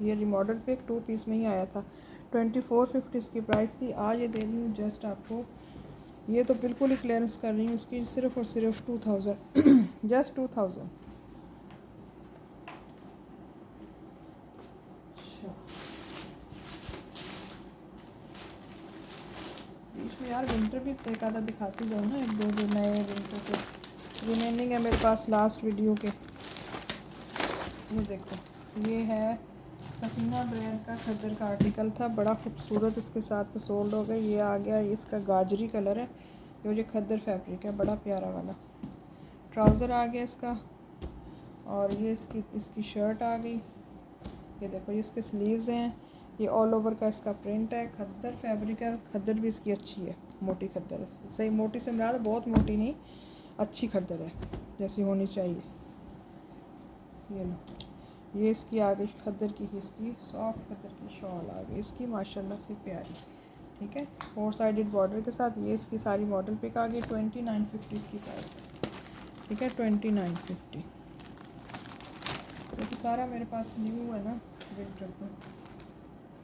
ये रिमॉडल पे एक 2 पीस में ही आया था। 2450 इसकी प्राइस थी। आज ये दे रही हूँ जस्ट आपको, ये तो बिल्कुल ही क्लियरेंस कर रही हूँ, इसकी सिर्फ़ और सिर्फ 2000 जस्ट 2000। बीच में यार विंटर भी एक आधा दिखाती जाऊँ ना, 1-2 दिन नए विंटर के रिमेनिंग है मेरे पास लास्ट वीडियो के। ये देखो ये है सफीना ब्रांड का खद्दर का आर्टिकल था, बड़ा खूबसूरत, इसके साथ सोल्ड हो गया। ये आ गया, इसका गाजरी कलर है, ये मुझे खद्दर फैब्रिक है, बड़ा प्यारा वाला। ट्राउज़र आ गया इसका, और ये इसकी शर्ट आ गई। ये देखो ये इसके स्लीव्स हैं, ये ऑल ओवर का इसका प्रिंट है, खद्दर फैब्रिक है। खद्दर भी इसकी अच्छी है, मोटी खद्दर है, सही मोटी से मुराद बहुत मोटी नहीं, अच्छी खद्दर है जैसी होनी चाहिए। ये लो, ये इसकी आ गई खद्दर की, इसकी सॉफ्ट खद्दर की शॉल आ गई इसकी, माशाल्लाह से प्यारी, ठीक है। 4 साइडेड बॉर्डर के साथ ये इसकी सारी मॉडल पिक आ गई। 2950 इसकी प्राइस है, ठीक है, 2950। ये तो सारा मेरे पास न्यू है ना विंटर तो,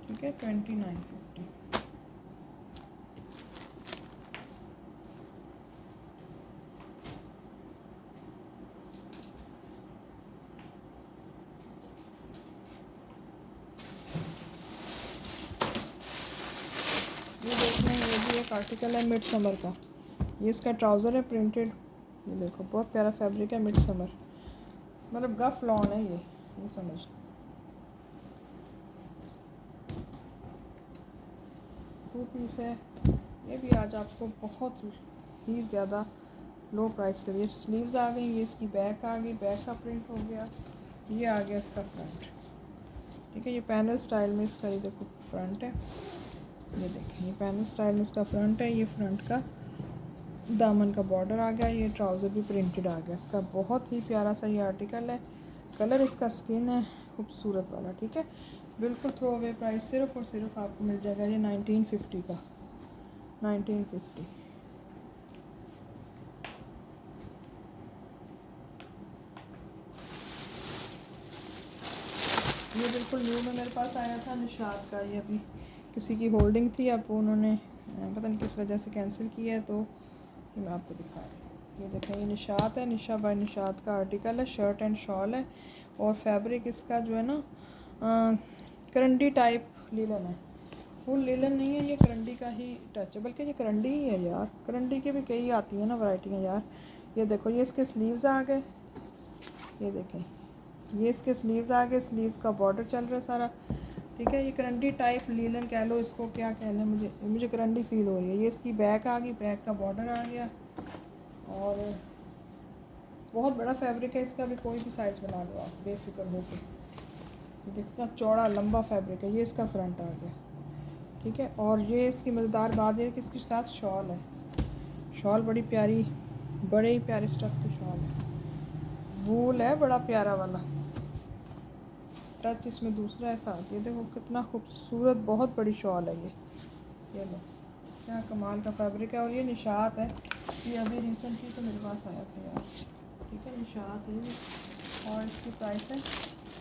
ठीक है। 2950। ये देखना, ये भी एक आर्टिकल है मिड समर का। ये इसका ट्राउज़र है प्रिंटेड, ये देखो बहुत प्यारा फैब्रिक है, मिड समर मतलब गफ लॉन है ये समझ। 2 पीस है, ये भी आज आपको बहुत ही ज़्यादा लो प्राइस पे। ये स्लीव्स आ गई, ये इसकी बैक आ गई, बैक का प्रिंट हो गया, ये आ गया इसका फ्रंट, ठीक है। ये पैनल स्टाइल में इसका, ये देखो फ्रंट है, ये देखें ये पैनल स्टाइल में इसका फ्रंट है। ये फ्रंट का दामन का बॉर्डर आ गया, ये ट्राउज़र भी प्रिंटेड आ गया इसका, बहुत ही प्यारा सा ये आर्टिकल है। कलर इसका स्किन है, खूबसूरत वाला, ठीक है। बिल्कुल थ्रो अवे प्राइस, सिर्फ़ और सिर्फ आपको मिल जाएगा ये 1950 का, 1950। ये बिल्कुल न्यू में मेरे पास आया था निशात का, ये अभी किसी की होल्डिंग थी, अब उन्होंने पता नहीं किस वजह से कैंसिल किया है, तो ये मैं आपको दिखा रही हूँ। ये देखें ये निशात है, निशा बाय निशात का आर्टिकल है, शर्ट एंड शॉल है, और फैब्रिक इसका जो है ना करंडी टाइप लीलन है, फुल लीलन नहीं है, ये करंडी का ही टच है, बल्कि ये करंडी ही है यार, करंडी की भी कई आती हैं ना वैरायटियाँ यार। ये देखो ये इसके स्लीव्स आ गए, ये देखें ये इसके स्लीव्स आ गए, स्लीव्स का बॉर्डर चल रहा है सारा, ठीक है। ये करंडी टाइप लीलन कह लो, इसको क्या कह लें, मुझे करंडी फील हो रही है। ये इसकी बैक आ गई, बैक का बॉर्डर आ गया, और बहुत बड़ा फैब्रिक है इसका भी, कोई भी साइज़ बना लो आप बेफिक्र होकर। जितना चौड़ा लंबा फैब्रिक है। ये इसका फ्रंट आ गया, ठीक है। और ये इसकी मज़ेदार बात है कि इसके साथ शॉल है, शॉल बड़ी प्यारी, बड़े ही प्यारे स्टफ़ की शॉल है, वूल है बड़ा प्यारा वाला, टच इसमें दूसरा ऐसा। ये देखो कितना खूबसूरत, बहुत बड़ी शॉल है ये लो, क्या कमाल का फैब्रिक है। और ये निशात है, ये अभी रिसेंटली तो मेरे पास आया था यार, ठीक है। निशात है ये, और इसकी प्राइस है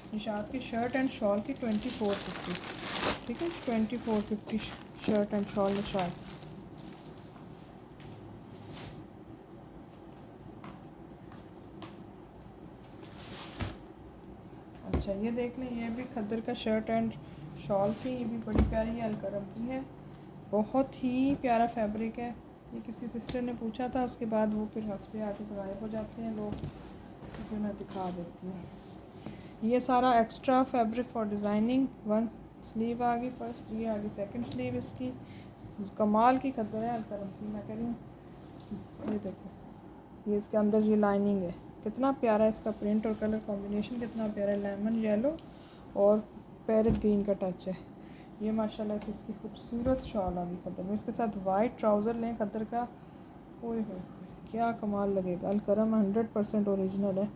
निशात की शर्ट एंड शॉल की 2450, ठीक है। 2450 शर्ट एंड शॉल निशात। अच्छा ये देख लें, ये भी खद्दर का शर्ट एंड शॉल थी, ये भी बड़ी प्यारी अलकरम की है, बहुत ही प्यारा फैब्रिक है। ये किसी सिस्टर ने पूछा था, उसके बाद वो फिर हंस पे आके गायब हो जाते हैं लोग, तो मैं दिखा देती हूँ। ये सारा extra fabric for designing, one sleeve आ गई फर्स्ट, ये आ गई सेकंड स्लीव इसकी, कमाल की खद्दर है अलकरम की, मैं कह रही हूँ। ये देखो, ये इसके अंदर ये लाइनिंग है, कितना प्यारा इसका प्रिंट और कलर कॉम्बिनेशन कितना प्यारा है, लेमन येलो और पैरेट ग्रीन का टच है। ये माशाल्लाह से इसकी खूबसूरत शॉल आ गई खद्दर में, इसके साथ वाइट ट्राउज़र लें खद्दर का, ओए हो क्या कमाल लगेगा। अलकरम 100% ओरिजिनल है,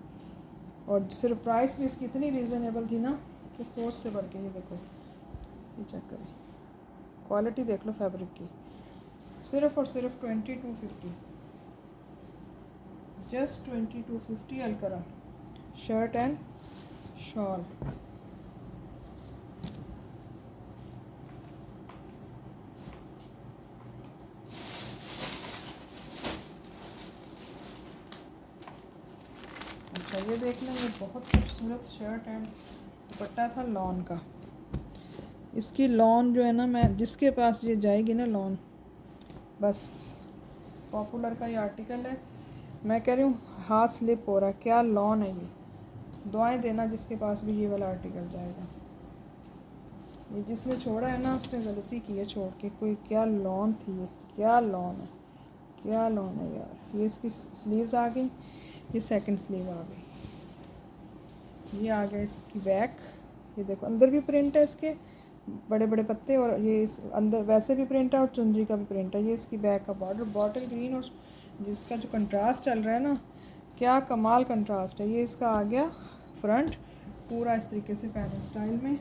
और सिर्फ प्राइस भी इसकी इतनी रीज़नेबल थी ना कि सोच से बढ़ के। ये देखो, ये चेक करें, क्वालिटी देख लो फैब्रिक की, सिर्फ और सिर्फ 2250, just 2250 Alkaram shirt and shawl. अच्छा ये देख लें, ये बहुत खूबसूरत शर्ट एंड दुपट्टा था लॉन का। इसकी लॉन जो है ना, मैं जिसके पास ये जाएगी ना लॉन, बस पॉपुलर का ये आर्टिकल है, मैं कह रही हूँ हाथ स्लिप हो रहा है, क्या लॉन है ये, दुआएं देना जिसके पास भी ये वाला आर्टिकल जाएगा। ये जिसने छोड़ा है ना उसने गलती की है छोड़ के, कोई क्या लॉन थी ये, क्या लॉन है, क्या लॉन है यार। ये इसकी स्लीव्स आ गई, ये सेकंड स्लीव आ गई, ये आ गया इसकी बैक, ये देखो अंदर भी प्रिंट है इसके बड़े बड़े पत्ते, और ये इस अंदर वैसे भी प्रिंट है और चुनरी का भी प्रिंट है। ये इसकी बैक का बॉर्डर बॉटल ग्रीन, और जिसका जो कंट्रास्ट चल रहा है ना, क्या कमाल कंट्रास्ट है। ये इसका आ गया फ्रंट पूरा इस तरीके से पैनल स्टाइल में।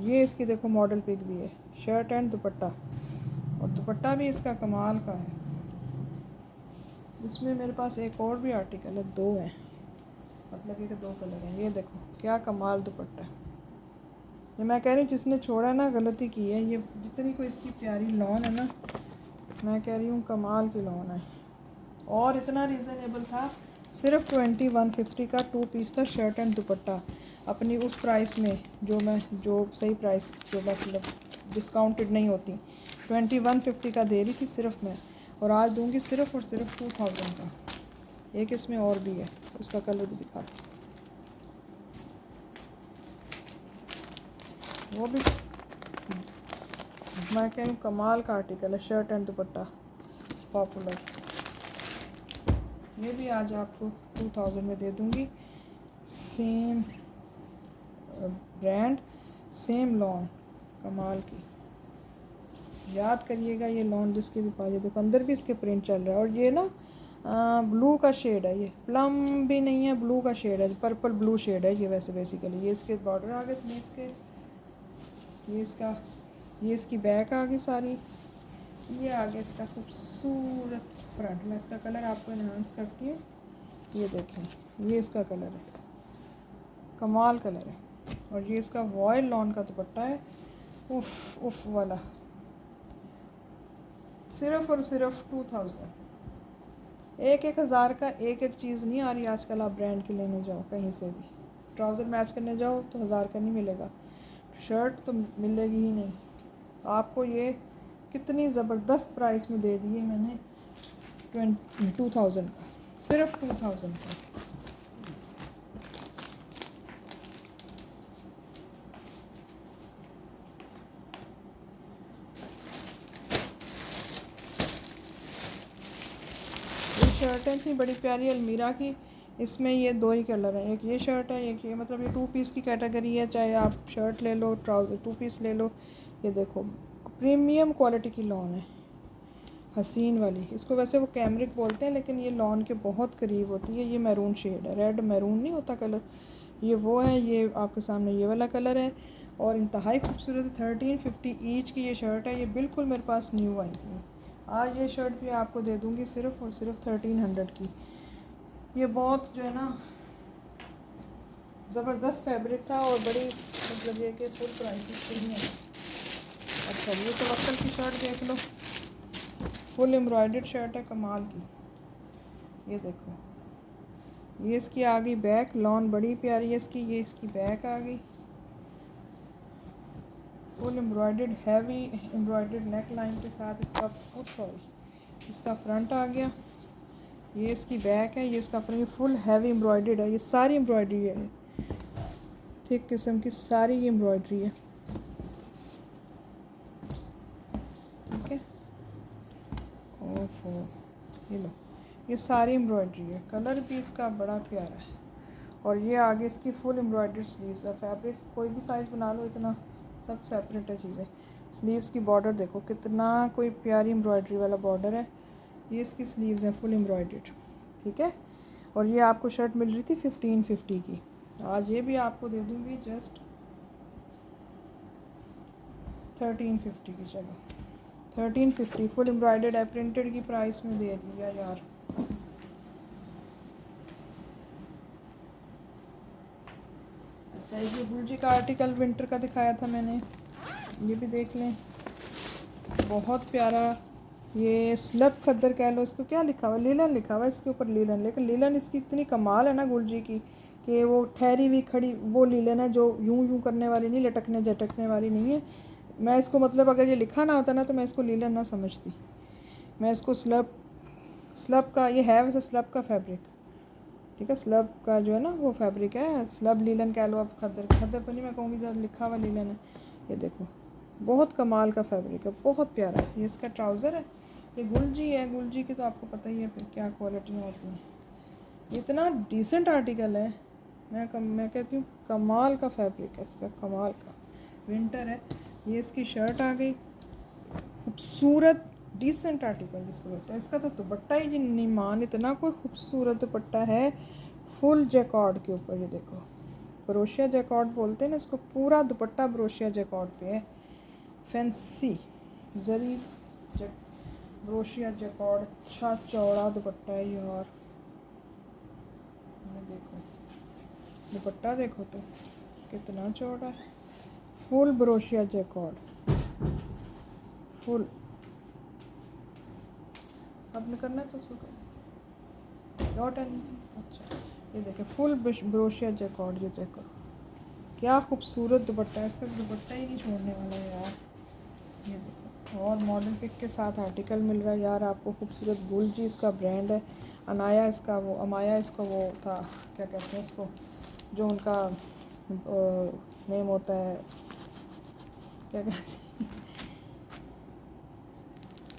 ये इसकी देखो मॉडल पिक भी है, शर्ट एंड दुपट्टा, और दुपट्टा भी इसका कमाल का है। इसमें मेरे पास एक और भी आर्टिकल है, दो हैं, मतलब ये दो कलर हैं। ये देखो क्या कमाल दुपट्टा है। ये मैं कह रही हूँ जिसने छोड़ा है ना गलती की है। ये जितनी कोई इसकी प्यारी लॉन है ना, मैं कह रही हूँ कमाल की लॉन है, और इतना रीज़नेबल था, सिर्फ 2150 का 2 पीस था शर्ट एंड दुपट्टा, अपनी उस प्राइस में जो सही प्राइस जो मतलब डिस्काउंटेड नहीं होती, 2150 का दे रही थी सिर्फ मैं, और आज दूंगी सिर्फ और सिर्फ 2000 का। एक इसमें और भी है, उसका कलर भी दिखा, वो भी मैं कह रही हूँ कमाल का आर्टिकल है, शर्ट एंड दुपट्टा पॉपुलर। ये भी आज आपको 2000 में दे दूँगी, सेम ब्रांड सेम लॉन, कमाल की। याद करिएगा ये लॉन जिसके भी पास, देखो अंदर भी इसके प्रिंट चल रहा है, और ये ना ब्लू का शेड है, ये प्लम भी नहीं है, ब्लू का शेड है, पर्पल ब्लू शेड है ये वैसे बेसिकली। ये इसके बॉर्डर आ गए स्लीव्स के, ये इसकी बैक आ गई सारी, ये आ गया इसका खूबसूरत फ्रंट। मैं इसका कलर आपको इन्हांस करती हूँ, ये देखें ये इसका कलर है, कमाल कलर है, और ये इसका वॉयल लॉन का दुपट्टा है, उफ उफ वाला, सिर्फ और सिर्फ 2000। एक हज़ार का एक चीज़ नहीं आ रही आजकल। आप ब्रांड की लेने जाओ कहीं से भी, ट्राउज़र मैच करने जाओ तो 1000 का नहीं मिलेगा, शर्ट तो मिलेगी ही नहीं आपको। ये कितनी ज़बरदस्त प्राइस में दे दिए मैंने, 2000 का, सिर्फ 2000 का। ये शर्टें थी बड़ी प्यारी अलमीरा की, इसमें ये दो ही कलर हैं, एक ये शर्ट है, एक ये, मतलब ये 2 पीस की कैटेगरी है, चाहे आप शर्ट ले लो ट्राउज़र 2 पीस ले लो। ये देखो प्रीमियम क्वालिटी की लॉन है, हसीन वाली, इसको वैसे वो कैमरिक बोलते हैं लेकिन ये लॉन के बहुत करीब होती है। ये मैरून शेड है, रेड मैरून नहीं होता कलर, ये वो है। ये आपके सामने ये वाला कलर है, और इंतहाई खूबसूरत 1350 ईच की ये शर्ट है। ये बिल्कुल मेरे पास न्यू आई थी, आज ये शर्ट भी आपको दे दूँगी सिर्फ और सिर्फ 1300 की। ये बहुत जो है ना ज़बरदस्त फैब्रिक था, और बड़ी मतलब ये कि फुल प्राइस पे ही है। अच्छा ये तो वक्कल की शर्ट देख लो, फुल एम्ब्रॉयडर्ड शर्ट है कमाल की, ये देखो ये इसकी आ गई बैक, लॉन बड़ी प्यारी है इसकी। ये इसकी बैक आ गई, full embroidered heavy embroidered neck line के साथ इसका इसका फ्रंट आ गया। ये इसकी बैक है, ये इसका फ्रंट। ये फुल हैवी एम्ब्रॉयडर्ड है, ये सारी एम्ब्रॉयडरी है, थिक किस्म की सारी ये एम्ब्रॉयडरी है, ठीक है। ओफो, ये लो, ये सारी एम्ब्रॉयडरी है। कलर भी इसका बड़ा प्यारा है। और ये आगे इसकी फुल एम्ब्रॉयडर्ड स्लीव्स है। फैब्रिक कोई भी साइज़ बना लो, इतना सब सेपरेट है चीज़ें। स्लीव्स की बॉर्डर देखो कितना कोई प्यारी एम्ब्रॉयडरी वाला बॉर्डर है। ये इसकी स्लीव्स हैं फुल एम्ब्रॉयडर्ड, ठीक है। और ये आपको शर्ट मिल रही थी 1550 की, आज ये भी आपको दे दूँगी जस्ट 1350 की। चलो 1350 फुल एम्ब्रॉयडर्ड है, प्रिंटेड की प्राइस में दे दिया यार। अच्छा, ये गुलजी का आर्टिकल विंटर का दिखाया था मैंने, ये भी देख लें, बहुत प्यारा। ये स्लब खद्दर कह लो इसको, क्या लिखा हुआ, लीलन लिखा हुआ इसके ऊपर, लीलन। लेकिन लीलन इसकी इतनी कमाल है ना गुलजी की, कि वो ठहरी हुई खड़ी वो लीलन है, जो यूं यूं करने वाली नहीं, लटकने झटकने वाली नहीं है। मैं इसको मतलब अगर ये लिखा ना होता ना तो मैं इसको लीलन ना समझती, मैं इसको स्लब का, ये है वैसे स्लब का फैब्रिक, ठीक है। स्लब का जो है ना वो फैब्रिक है, स्लब लीलन कह लो। अब खद्दर तो नहीं मैं कहूँगी, जब लिखा हुआ लीलन है। ये देखो बहुत कमाल का फैब्रिक है, बहुत प्यारा है। ये इसका ट्राउज़र है, ये गुलजी है। गुलजी की तो आपको पता ही है फिर क्या क्वालिटी होती है। इतना डिसेंट आर्टिकल है, मैं कहती हूँ कमाल का फैब्रिक है इसका, कमाल का। विंटर है। ये इसकी शर्ट आ गई, खूबसूरत डिसेंट आर्टिकल जिसको बोलते हैं। इसका तो दुपट्टा ही नहीं मान, इतना कोई खूबसूरत दुपट्टा है, फुल जैकॉर्ड के ऊपर। ये देखो ब्रोशिया जैकॉर्ड बोलते हैं ना इसको, पूरा दुपट्टा ब्रोशिया जैकॉर्ड पे है, फैंसी ज़रीफ ब्रोशिया जैकॉर्ड। अच्छा चौड़ा दुपट्टा है यार, देखो दुपट्टा देखो तो कितना चौड़ा है, फुल ब्रोशिया जैकॉर्ड, फुल। आपने करना है तो उसको करो डॉट एंड। अच्छा, ये देखें फुल ब्रोशिया जैकॉर्ड, ये चेक करो क्या खूबसूरत दुपट्टा है इसका, दुपट्टा ही नहीं छोड़ने वाला है यार। ये देखो, और मॉडल पिक के साथ आर्टिकल मिल रहा है यार आपको, खूबसूरत। गुलजी इसका ब्रांड है, अनाया इसका वो, अमाया इसका वो था, क्या कहते हैं इसको, जो उनका नेम होता है, क्या कहते हैं,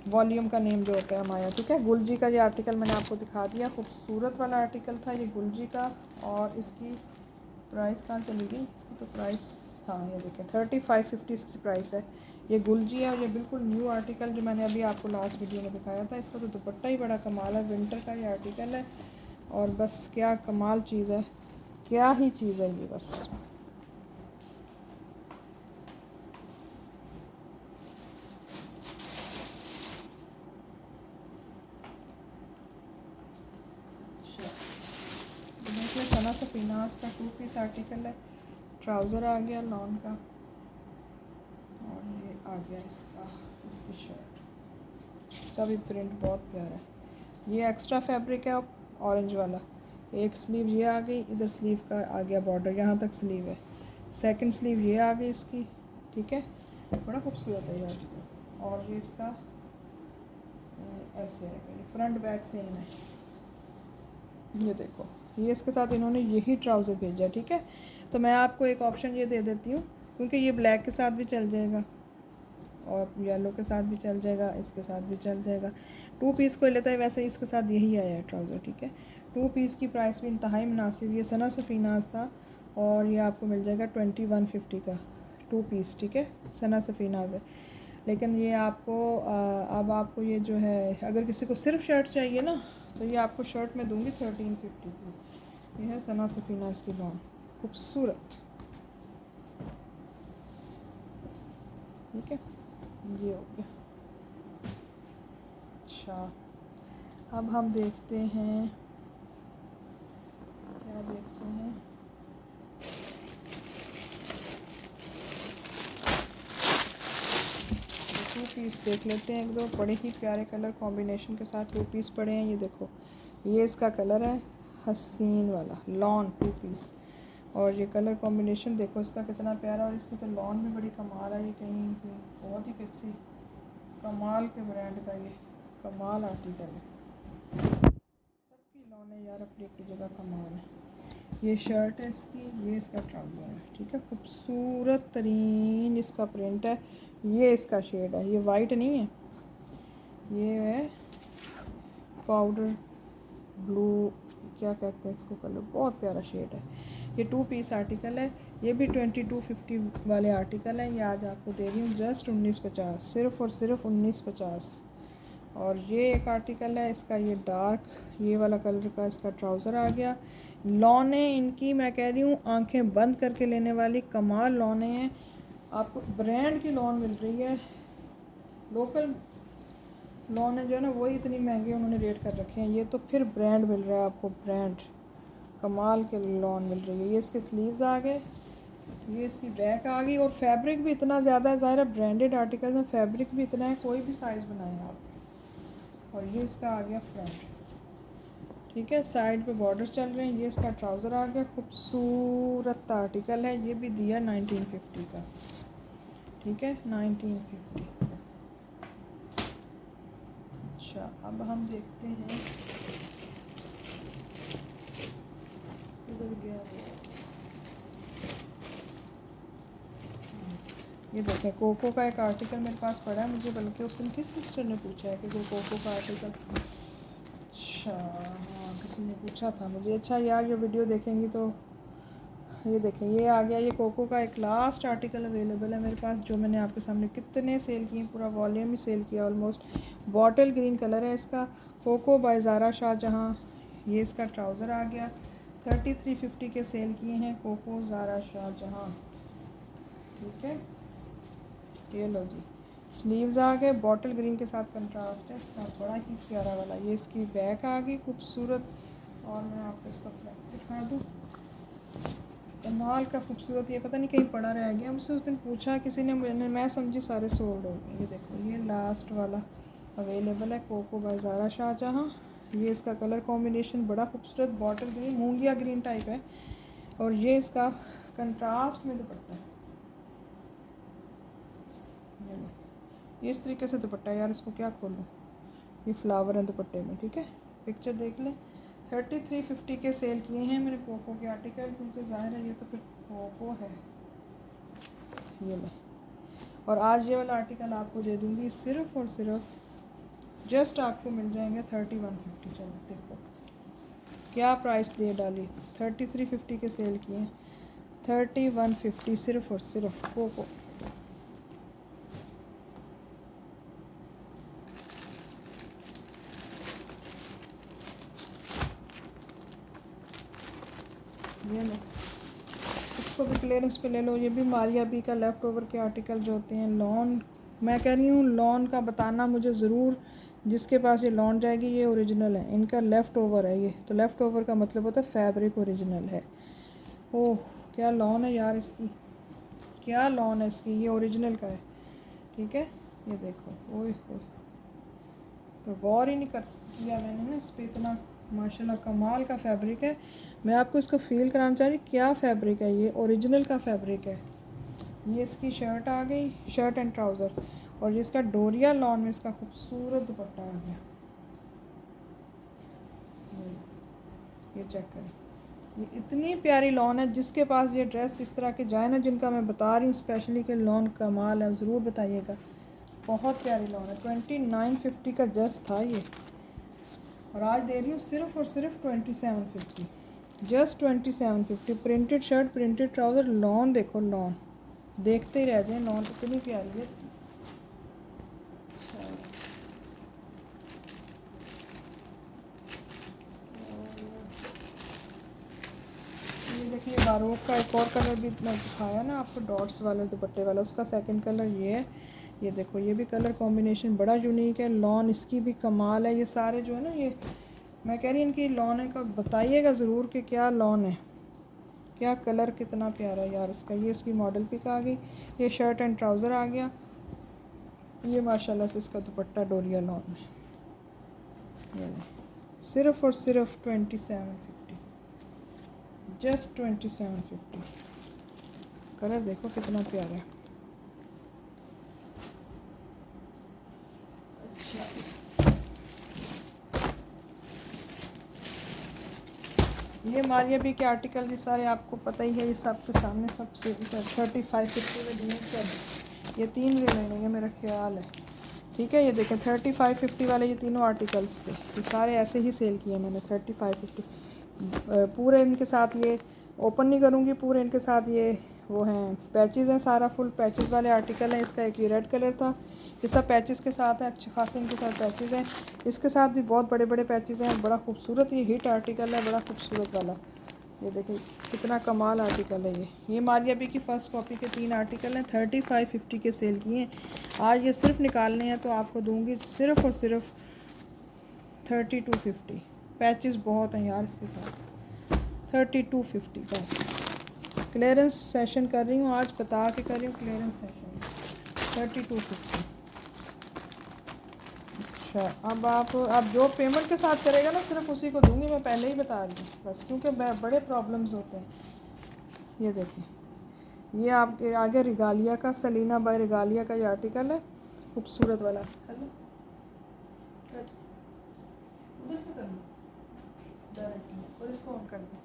वॉल्यूम का नेम जो होता है अमाया, ठीक है। गुलजी का ये आर्टिकल मैंने आपको दिखा दिया, खूबसूरत वाला आर्टिकल था ये गुलजी का। और इसकी प्राइस कहाँ चली गई, इसकी तो प्राइस, हाँ ये देखें 3550 इसकी प्राइस है। ये गुलजी है और ये बिल्कुल न्यू आर्टिकल जो मैंने अभी आपको लास्ट वीडियो में दिखाया था। इसका तो दुपट्टा ही बड़ा कमाल है, विंटर का ये आर्टिकल है। और बस क्या कमाल चीज़ है, क्या ही चीज़ है ये बस। देखिए सना सफीनास का 2 पीस आर्टिकल है, ट्राउज़र आ गया लॉन का, और ये आ गया इसकी शर्ट। इसका भी प्रिंट बहुत प्यारा है। ये एक्स्ट्रा फैब्रिक है ऑरेंज वाला। एक स्लीव ये आ गई, इधर स्लीव का आ गया बॉर्डर, यहाँ तक स्लीव है। सेकंड स्लीव ये आ गई इसकी, ठीक है। बड़ा खूबसूरत है यार। और ये इसका ऐसे है, फ्रंट बैक सेम है। ये देखो, ये इसके साथ इन्होंने यही ट्राउज़र भेजा, ठीक है। तो मैं आपको एक ऑप्शन ये दे देती हूँ, क्योंकि ये ब्लैक के साथ भी चल जाएगा और येलो के साथ भी चल जाएगा, इसके साथ भी चल जाएगा। 2 पीस कोई लेता है, वैसे इसके साथ यही आया है ट्राउज़र, ठीक है। 2 पीस की प्राइस भी इंतहाई मुनासिब। ये सना सफीनाज था और ये आपको मिल जाएगा 2150 का 2 पीस, ठीक है। सना सफीनाज है, लेकिन ये आपको अब आपको ये जो है, अगर किसी को सिर्फ शर्ट चाहिए ना, तो ये आपको शर्ट में दूंगी 1350 की। ये है सना सफीनाज की लॉन, खूबसूरत, ठीक है। ये हो गया। अच्छा, अब हम देखते हैं, क्या देखते हैं, टू पीस देख लेते हैं। एक दो बड़े ही प्यारे कलर कॉम्बिनेशन के साथ 2 पीस पड़े हैं। ये देखो, ये इसका कलर है, हसीन वाला लॉन 2 पीस। और ये कलर कॉम्बिनेशन देखो इसका कितना प्यारा, और इसकी तो लॉन भी बड़ी कमाल है। ये कहीं बहुत ही किसी कमाल के ब्रांड का ये कमाल आर्टिकल है। सबकी लॉन है यार, अपनी अपनी जगह कमाल है। ये शर्ट है इसकी, ये इसका ट्राउज़र है, ठीक है। खूबसूरत तरीन इसका प्रिंट है। ये इसका शेड है, ये वाइट नहीं है, ये है पाउडर ब्लू, क्या कहते हैं इसको, कलर बहुत प्यारा शेड है। ये 2 पीस आर्टिकल है, ये भी 2250 वाले आर्टिकल हैं। ये आज आपको दे रही हूँ जस्ट 1950, सिर्फ़ और सिर्फ 1950। और ये एक आर्टिकल है इसका, ये डार्क ये वाला कलर का इसका ट्राउज़र आ गया। लॉने इनकी मैं कह रही हूँ आंखें बंद करके लेने वाली कमाल लॉने हैं। आपको ब्रांड की लॉन मिल रही है, लोकल लॉन है जो है ना वही इतनी महंगे उन्होंने रेट कर रखे हैं, ये तो फिर ब्रांड मिल रहा है आपको, ब्रांड कमाल के लॉन मिल रही है। ये इसके स्लीव्स आ गए, ये इसकी बैक आ गई, और फैब्रिक भी इतना ज़्यादा है, ज़ाहिर है ब्रांडेड आर्टिकल में फैब्रिक भी इतना है, कोई भी साइज़ बनाएं आप। और ये इसका आ गया फ्रंट, ठीक है। साइड पे बॉर्डर चल रहे हैं। ये इसका ट्राउज़र आ गया, खूबसूरत आर्टिकल है। ये भी दिया 1950 का, ठीक है, 1950। अच्छा अब हम देखते हैं इधर गया वो। ये देखें कोको का एक आर्टिकल मेरे पास पड़ा है, मुझे बल्कि उस दिन किस सिस्टर ने पूछा है कि कोई कोको का आर्टिकल, अच्छा हाँ किसी ने पूछा था मुझे। अच्छा यार ये वीडियो देखेंगी तो ये देखें, ये आ गया, ये कोको का एक लास्ट आर्टिकल अवेलेबल है मेरे पास, जो मैंने आपके सामने कितने सेल किए, पूरा वॉल्यूम ही सेल किया ऑलमोस्ट। बॉटल ग्रीन कलर है इसका, कोको बाय ज़ारा शाहजहाँ। ये इसका ट्राउज़र आ गया, 3350 के सेल किए हैं कोको ज़ारा शाहजहाँ, ठीक है। ये लो जी, स्लीव्स आ गए, बॉटल ग्रीन के साथ कंट्रास्ट है इसका, बड़ा ही प्यारा वाला। ये इसकी बैक आ गई खूबसूरत, और मैं आपको इसका फ्रंट दिखा दूँ, कमाल का खूबसूरत। ये पता नहीं कहीं पड़ा रह गया, मुझसे उस दिन पूछा किसी ने, मैं समझी सारे सोल्ड हो गए। ये देखो ये लास्ट वाला अवेलेबल है कोको बाय ज़ारा शाहजहाँ। ये इसका कलर कॉम्बिनेशन बड़ा खूबसूरत, बॉटल ग्रीन मूंगिया ग्रीन टाइप है, और ये इसका कंट्रास्ट में दुपट्टा है। ये इस तरीके से दुपट्टा है यार, इसको क्या खोलूँ, ये फ्लावर है दुपट्टे में, ठीक है। पिक्चर देख लें, 3350 के सेल किए हैं मैंने कोको के आर्टिकल, क्योंकि ज़ाहिर है ये तो फिर कोको है। ये ले, और आज ये वाला आर्टिकल आपको दे दूँगी सिर्फ़ और सिर्फ जस्ट आपको मिल जाएंगे 3150। चलो देखो क्या प्राइस दे डाली, 3350 के सेल किए हैं, 3150 सिर्फ़ और सिर्फ कोको। ये लो, इसको भी क्लियरेंस पे ले लो। ये भी मारिया बी का लेफ़्ट ओवर के आर्टिकल जो होते हैं, लॉन मैं कह रही हूँ लॉन का बताना मुझे ज़रूर, जिसके पास ये लॉन जाएगी ये ओरिजिनल है, इनका लेफ़्ट ओवर है ये, तो लेफ़्ट ओवर का मतलब होता है फैब्रिक ओरिजिनल है। ओह क्या लॉन है यार इसकी, क्या लॉन है इसकी, ये ओरिजिनल का है, ठीक है। ये देखो ओए ओए, तो गौर ही नहीं कर किया मैंने ना इस पर, इतना माशाल्लाह कमाल का फैब्रिक है। मैं आपको इसको फ़ील कराना चाह रही, क्या फैब्रिक है, ये ओरिजिनल का फैब्रिक है। ये इसकी शर्ट आ गई, शर्ट एंड ट्राउज़र, और ये इसका डोरिया लॉन में इसका खूबसूरत दुपट्टा आ गया। ये चेक करें, ये इतनी प्यारी लॉन है। जिसके पास ये ड्रेस इस तरह के जाए ना, जिनका मैं बता रही हूँ स्पेशली कि लॉन कमाल है, ज़रूर बताइएगा। बहुत प्यारी लॉन है, 2950 का जस्ट था ये, और आज दे रही हूँ सिर्फ़ और सिर्फ 2750, just 2750। Printed shirt, printed trouser, lawn देखो, लॉन देखते ही रह जाए, लॉन इतनी प्यारी है इसकी। ये देखिए बारोक का एक और कलर भी मैं दिखाया ना आपको, डॉट्स वाला दुपट्टे वाला, उसका सेकंड कलर ये है। ये देखो ये भी कलर कॉम्बिनेशन बड़ा यूनिक है, लॉन इसकी भी कमाल है। ये सारे जो है ना, ये मैं कह रही हूँ इनकी लॉन है का बताइएगा ज़रूर कि क्या लॉन है, क्या कलर कितना प्यारा है यार इसका। ये इसकी मॉडल पिक आ गई, ये शर्ट एंड ट्राउज़र आ गया, ये माशाल्लाह से इसका दुपट्टा डोरिया लॉन में। ये सिर्फ़ और सिर्फ 2750। जस्ट 2750। कलर देखो कितना प्यारा है। अच्छा, ये मारिया भी के आर्टिकल ये सारे आपको पता ही है, ये सबके सामने सब से 3550 में दिए सब। ये 3 ले लेने ये मेरा ख्याल है, ठीक है। ये देखें 3550 वाले ये तीनों आर्टिकल्स थे, ये सारे ऐसे ही सेल किए मैंने 3550। पूरे इनके साथ ये ओपन नहीं करूँगी, पूरे इनके साथ ये वो हैं पैचेस हैं, सारा फुल पैचेस वाले आर्टिकल हैं। इसका एक ये रेड कलर था, ये सब पैचेस के साथ है, अच्छे खासे इनके साथ पैचेस हैं। इसके साथ भी बहुत बड़े बड़े पैचेस हैं, बड़ा खूबसूरत ये हिट आर्टिकल है, बड़ा खूबसूरत वाला। ये देखिए कितना कमाल आर्टिकल है ये मारिया बी की फ़र्स्ट कॉपी के 3 आर्टिकल हैं, 3550 के सेल किए हैं। आज ये सिर्फ निकालने हैं तो आपको दूंगी सिर्फ और सिर्फ 3250। पैचेस बहुत हैं यार इसके साथ। 3250 बस। क्लियरेंस सेशन कर रही हूँ आज, बता के कर रही हूँ क्लियरेंस सेशन 3250। अच्छा, अब जो पेमेंट के साथ करेगा ना सिर्फ उसी को दूंगी, मैं पहले ही बता रही हूँ बस, क्योंकि बड़े प्रॉब्लम्स होते हैं। ये देखिए ये आपके आगे रिगालिया का, सलीना बाय रिगालिया का ये आर्टिकल है, खूबसूरत वाला। हेलो, उधर से कर लो डायरेक्टली और इसको ऑन कर दो,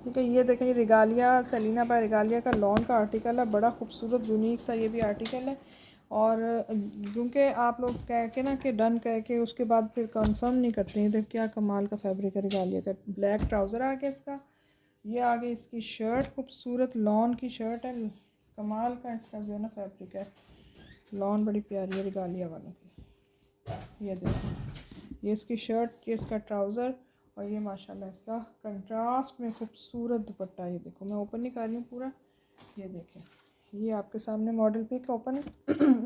ठीक है। ये देखें, ये रिगालिया, सलीना बाय रिगालिया का लॉन का आर्टिकल है, बड़ा खूबसूरत यूनिक सा ये भी आर्टिकल है। और क्योंकि आप लोग कह के ना कि डन कह के उसके बाद फिर कंफर्म नहीं करते हैं। देख क्या कमाल का फैब्रिक है रिगालिया का। ब्लैक ट्राउज़र आ गया इसका, ये आगे इसकी शर्ट, खूबसूरत लॉन की शर्ट है, कमाल का इसका जो है ना फैब्रिक है। लॉन बड़ी प्यारी है रिगालिया वालों की। ये देखो ये इसकी शर्ट, ये इसका ट्राउज़र, और ये माशाल्लाह इसका कंट्रास्ट में खूबसूरत दुपट्टा। ये देखो मैं ओपन नहीं कर रही हूँ पूरा, ये देखें ये आपके सामने model pic open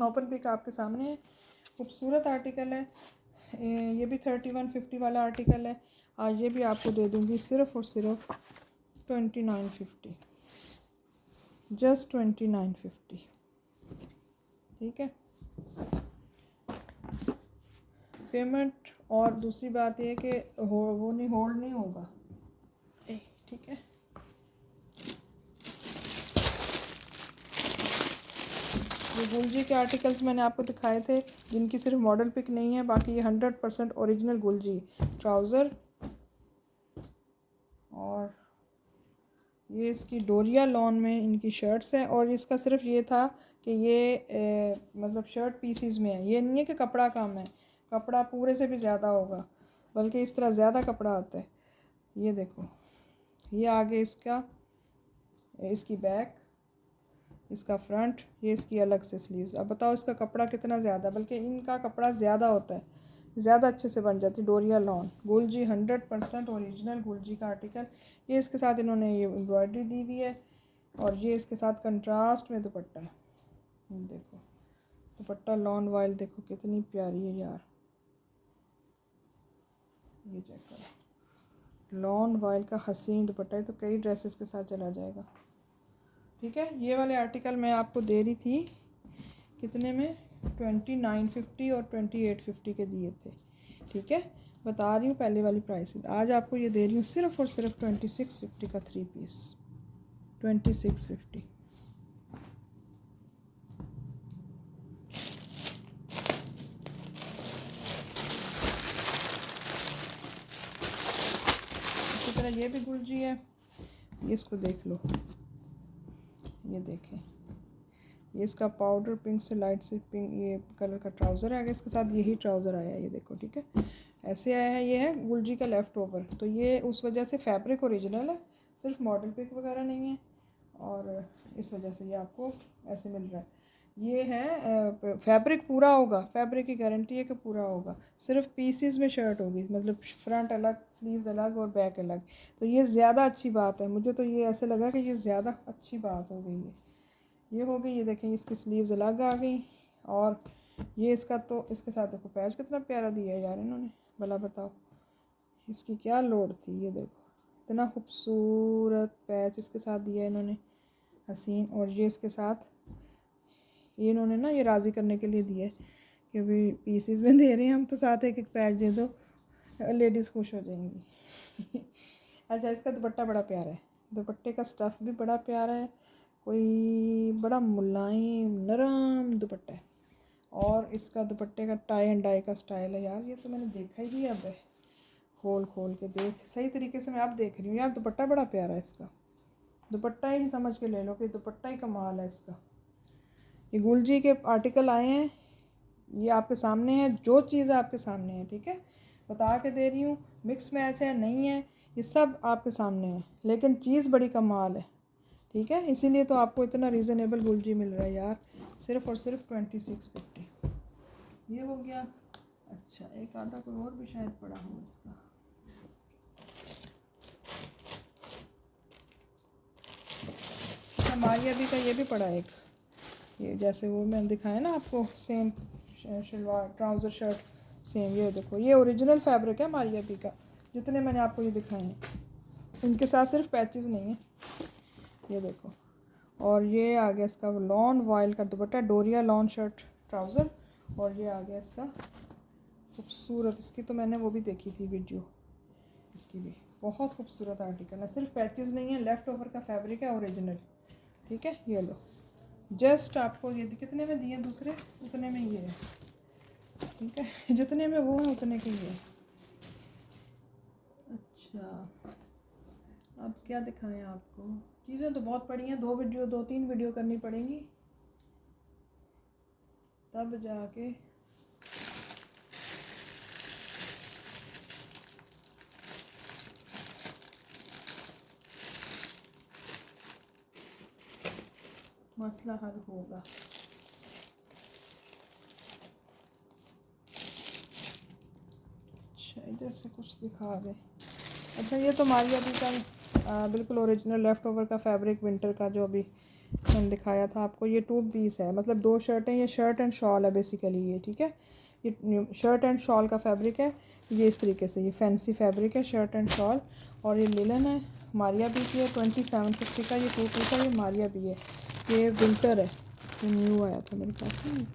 open pic आपके सामने है। खूबसूरत आर्टिकल है ये भी 3150 वाला आर्टिकल है। आज ये भी आपको दे दूँगी सिर्फ़ और सिर्फ 2950, जस्ट 2950, ठीक है। पेमेंट और दूसरी बात ये कि वो नहीं, होल्ड नहीं होगा, ठीक है। ये गुलजी के आर्टिकल्स मैंने आपको दिखाए थे जिनकी सिर्फ मॉडल पिक नहीं है, बाकी ये 100% ओरिजिनल गुलजी ट्राउज़र। और ये इसकी डोरिया लॉन में इनकी शर्ट्स हैं, और इसका सिर्फ ये था कि ये मतलब शर्ट पीसीज में है, ये नहीं है कि कपड़ा कम है, कपड़ा पूरे से भी ज़्यादा होगा, बल्कि इस तरह ज़्यादा कपड़ा आता है। ये देखो ये आगे इसका, इसकी बैक, इसका फ्रंट, ये इसकी अलग से स्लीव्स। अब बताओ इसका कपड़ा कितना ज़्यादा, बल्कि इनका कपड़ा ज़्यादा होता है, ज़्यादा अच्छे से बन जाती है। डोरिया लॉन गुलजी 100% ओरिजिनल गुलजी का आर्टिकल। ये इसके साथ इन्होंने ये एम्ब्रॉयडरी दी हुई है, और ये इसके साथ कंट्रास्ट में दुपट्टा है। देखो दुपट्टा लॉन वाइल देखो कितनी प्यारी है यार, ये चेक करो लॉन वाइल का हसीन दुपट्टा है, तो कई ड्रेसेस के साथ चला जाएगा, ठीक है। ये वाले आर्टिकल मैं आपको दे रही थी कितने में, 2950 और 2850 के दिए थे, ठीक है। बता रही हूँ पहले वाली प्राइसेस, आज आपको ये दे रही हूँ सिर्फ और सिर्फ 2650 का 3 पीस, 2650। इसी तरह ये भी गुलजी है, ये इसको देख लो, ये देखें ये इसका पाउडर पिंक से लाइट से पिंक ये कलर का ट्राउज़र है, इसके साथ यही ट्राउज़र आया है, ये देखो, ठीक है। ऐसे आया है, ये है गुलजी का लेफ़्ट ओवर, तो ये उस वजह से फैब्रिक ओरिजिनल है, सिर्फ मॉडल पिक वगैरह नहीं है, और इस वजह से ये आपको ऐसे मिल रहा है। ये है फैब्रिक पूरा होगा, फैब्रिक की गारंटी है कि पूरा होगा, सिर्फ पीसीस में शर्ट होगी, मतलब फ्रंट अलग, स्लीव्स अलग और बैक अलग। तो ये ज़्यादा अच्छी बात है, मुझे तो ये ऐसे लगा कि ये ज़्यादा अच्छी बात हो गई है। ये हो गई, ये देखें इसकी स्लीव्स अलग आ गई, और ये इसका तो इसके साथ देखो पैच कितना प्यारा दिया है यार इन्होंने, भला बताओ इसकी क्या लोड थी। ये देखो इतना खूबसूरत पैच इसके साथ दिया है इन्होंने, हसीन। और ये इसके साथ ये इन्होंने ना ये राज़ी करने के लिए दिया है कि भाई पीसीस में दे रहे हैं हम, तो साथ एक एक पैच दे दो, लेडीज़ खुश हो जाएंगी। अच्छा इसका दुपट्टा बड़ा प्यारा है, दुपट्टे का स्टफ़ भी बड़ा प्यारा है, कोई बड़ा मुलायम नरम दुपट्टा है। और इसका दुपट्टे का टाई एंड डाई का स्टाइल है यार, ये तो मैंने देखा ही अब है। खोल खोल के देख, सही तरीके से मैं अब देख रही हूँ यार, दुपट्टा बड़ा प्यारा है इसका। दुपट्टा ही समझ के ले लो कि दुपट्टा ही कमाल है इसका। ये गुलजी के आर्टिकल आए हैं, ये आपके सामने है, जो चीज़ आपके सामने है, ठीक है, बता के दे रही हूँ। मिक्स मैच है नहीं है, ये सब आपके सामने है, लेकिन चीज़ बड़ी कमाल है, ठीक है। इसीलिए तो आपको इतना रीज़नेबल गुलजी मिल रहा है यार, सिर्फ़ और सिर्फ 2650। ये हो गया। अच्छा, एक आधा कोई और भी शायद पड़ा हो इसका। मारिया भी का ये भी पड़ा एक, ये जैसे वो मैंने दिखाया ना आपको, same salwar trouser shirt same. ये देखो, ये ओरिजिनल फैब्रिक है मारिया बी का, जितने मैंने आपको ये दिखाए हैं। इनके साथ सिर्फ पैचेस नहीं है, ये देखो। और ये आ गया इसका लॉन वॉयल का दुपट्टा, डोरिया लॉन शर्ट ट्राउज़र। और ये आ गया इसका खूबसूरत, इसकी तो मैंने वो भी देखी थी वीडियो, इसकी भी बहुत खूबसूरत आर्टिकल है, सिर्फ पैचेस नहीं है, लेफ़्ट ओवर का फैब्रिक है ओरिजिनल, ठीक है। ये लो, जस्ट आपको ये कितने में दिए दूसरे, उतने में ये है, ठीक है, जितने में वो है उतने के ये। अच्छा, अब क्या दिखाएं आपको, चीज़ें तो बहुत पड़ी हैं, 2-3 वीडियो करनी पड़ेंगी तब जाके। मसला हल होगा। अच्छा, इधर से कुछ दिखा दे। अच्छा, ये तो मारिया भी का बिल्कुल ओरिजिनल लेफ़्ट ओवर का फैब्रिक विंटर का, जो अभी मैंने दिखाया था आपको। ये 2 पीस है, मतलब 2 शर्टें, ये शर्ट एंड शॉल है बेसिकली ये, ठीक है। ये शर्ट एंड शॉल का फैब्रिक है, ये इस तरीके से, ये फैंसी फैब्रिक है, शर्ट एंड शॉल। और ये लिलन है, मारिया भी की है, 2750 का ये 2 पीस है। ये मारिया भी है, ये विंटर है, ये न्यू आया था मेरे पास में।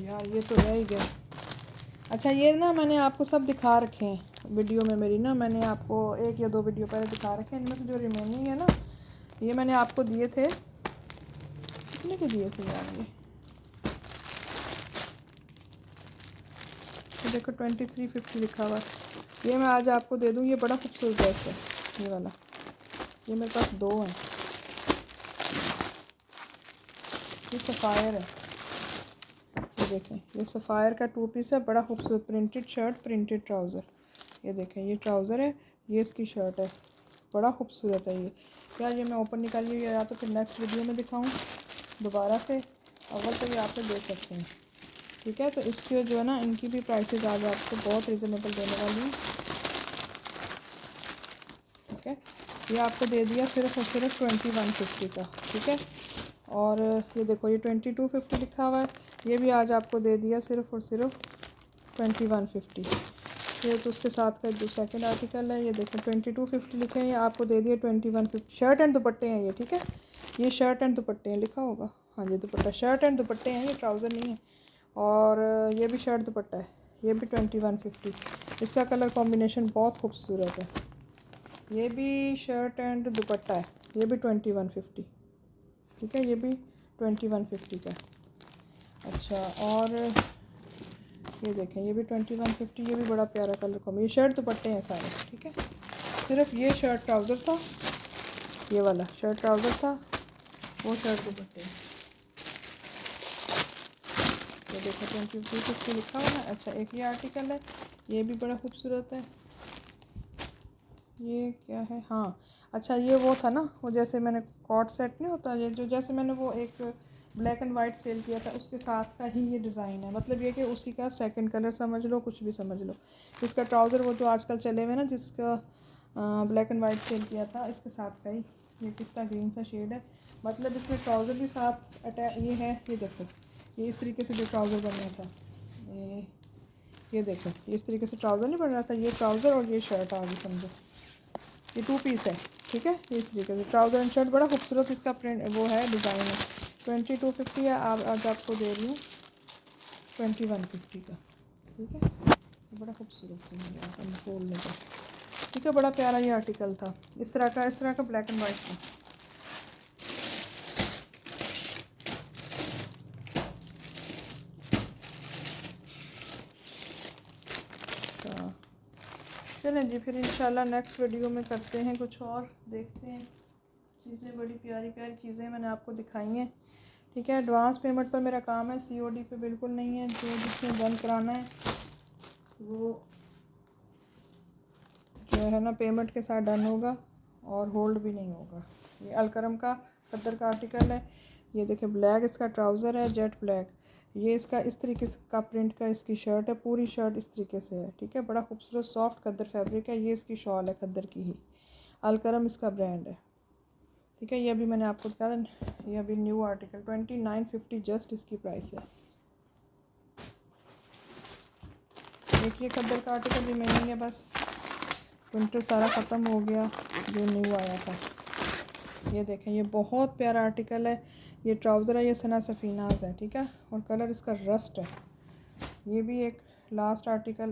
यार ये तो रह ही गया। अच्छा, ये ना मैंने आपको सब दिखा रखे हैं वीडियो में मेरी ना, मैंने आपको 1 या 2 वीडियो पहले दिखा रखे हैं। इनमें से जो रिमेनिंग है ना, ये मैंने आपको दिए थे, कितने के दिए थे यार, ये देखो 2350 लिखा हुआ है। ये मैं आज आपको दे दूँ, ये बड़ा खूबसूरत ड्रेस है ये वाला, ये मेरे पास 2 हैं। ये सफ़ायर है, ये देखें, ये सफ़ायर का 2 पीस है, बड़ा खूबसूरत प्रिंटेड शर्ट प्रिंटेड ट्राउज़र। ये देखें, ये ट्राउज़र है, ये इसकी शर्ट है, बड़ा खूबसूरत है ये। यार ये मैं ओपन निकाली हुई है, या तो फिर नेक्स्ट वीडियो में दिखाऊं दोबारा से, अव्वल तो ये आप लोग देख सकते हैं, ठीक है। तो इसके जो है ना, इनकी भी प्राइसेस आज आपको बहुत रिजनेबल देने वाली हैं, ठीक है। ये आपको दे दिया सिर्फ और सिर्फ 2150 का, ठीक है। और ये देखो, ये 2250 लिखा हुआ है, ये भी आज आपको दे दिया सिर्फ और सिर्फ 2150। ये तो उसके साथ का जो सेकंड आर्टिकल है, ये देखो 2250 लिखे हैं, ये आपको दे दिया 2150। शर्ट एंड दुपट्टे हैं ये, ठीक है, ये शर्ट एंड दुपट्टे हैं लिखा होगा, हाँ जी दुपट्टा, शर्ट एंड दुपट्टे हैं, ये ट्राउज़र नहीं है। और ये भी शर्ट दुपट्टा है, ये भी 2150। इसका कलर कॉम्बिनेशन बहुत खूबसूरत है। ये भी शर्ट एंड दुपट्टा है, ये भी 2150, ठीक है, ये भी 2150 का। अच्छा, और ये देखें, ये भी 2150, ये भी बड़ा प्यारा कलर कॉम्बो। ये शर्ट दुपट्टे हैं सारे, ठीक है। सिर्फ ये शर्ट ट्राउज़र था, ये वाला शर्ट ट्राउज़र था, वो शर्ट दुपट्टे। ये देखो 2250 लिखा हुआ है। अच्छा, एक ये आर्टिकल है, ये भी बड़ा खूबसूरत है। ये क्या है, हाँ अच्छा, ये वो था ना, वो जैसे मैंने कॉट सेट नहीं होता, ये जो जैसे मैंने वो एक ब्लैक एंड वाइट सेल किया था, उसके साथ का ही ये डिज़ाइन है, मतलब ये कि उसी का सेकंड कलर समझ लो, कुछ भी समझ लो। इसका ट्राउज़र वो जो आजकल चले हुए ना, जिसका ब्लैक एंड वाइट सेल किया था, इसके साथ का ही ये पिस्ता ग्रीन सा शेड है, मतलब इसमें ट्राउज़र भी साथ ये है। ये देखो, ये इस तरीके से जो ट्राउज़र बन रहा था, ये देखो, ये इस तरीके से ट्राउज़र नहीं बन रहा था, ये ट्राउज़र और ये शर्ट आ गई समझो, ये 2 पीस है, ठीक है। इस तरीके से ट्राउज़र एंड शर्ट, बड़ा खूबसूरत इसका प्रिंट वो है, डिज़ाइन है। 2250 है, आज आपको दे रही हूँ 2150 का, ठीक है। बड़ा खूबसूरत है खोलने का, ठीक है। बड़ा प्यारा ये आर्टिकल था, इस तरह का ब्लैक एंड वाइट था। तो चलें जी, फिर इंशाल्लाह नेक्स्ट वीडियो में करते हैं कुछ और, देखते हैं चीज़ें। बड़ी प्यारी प्यारी चीज़ें मैंने आपको दिखाई हैं, ठीक है। एडवांस पेमेंट पर मेरा काम है, COD पे बिल्कुल नहीं है। जो जिसने डन कराना है वो जो है ना पेमेंट के साथ डन होगा और होल्ड भी नहीं होगा। ये अलकरम का खद्दर का आर्टिकल है। ये देखिए ब्लैक इसका ट्राउज़र है, जेट ब्लैक। ये इसका इस तरीके से का प्रिंट का इसकी शर्ट है, पूरी शर्ट इस तरीके से है, ठीक है। बड़ा खूबसूरत सॉफ्ट खद्दर फैब्रिक है। ये इसकी शॉल है खद्दर की ही, अलकरम इसका ब्रांड है, ठीक है। ये अभी मैंने आपको बताया, ये अभी न्यू आर्टिकल 2950 जस्ट इसकी प्राइस है। देखिए खद्दर का आर्टिकल रिमेनिंग है, बस विंटर सारा ख़त्म हो गया जो न्यू आया था। ये देखें, ये बहुत प्यारा आर्टिकल है। ये ट्राउज़र है, ये सना सफ़ीनाज है, ठीक है। और कलर इसका रस्ट है। ये भी एक लास्ट आर्टिकल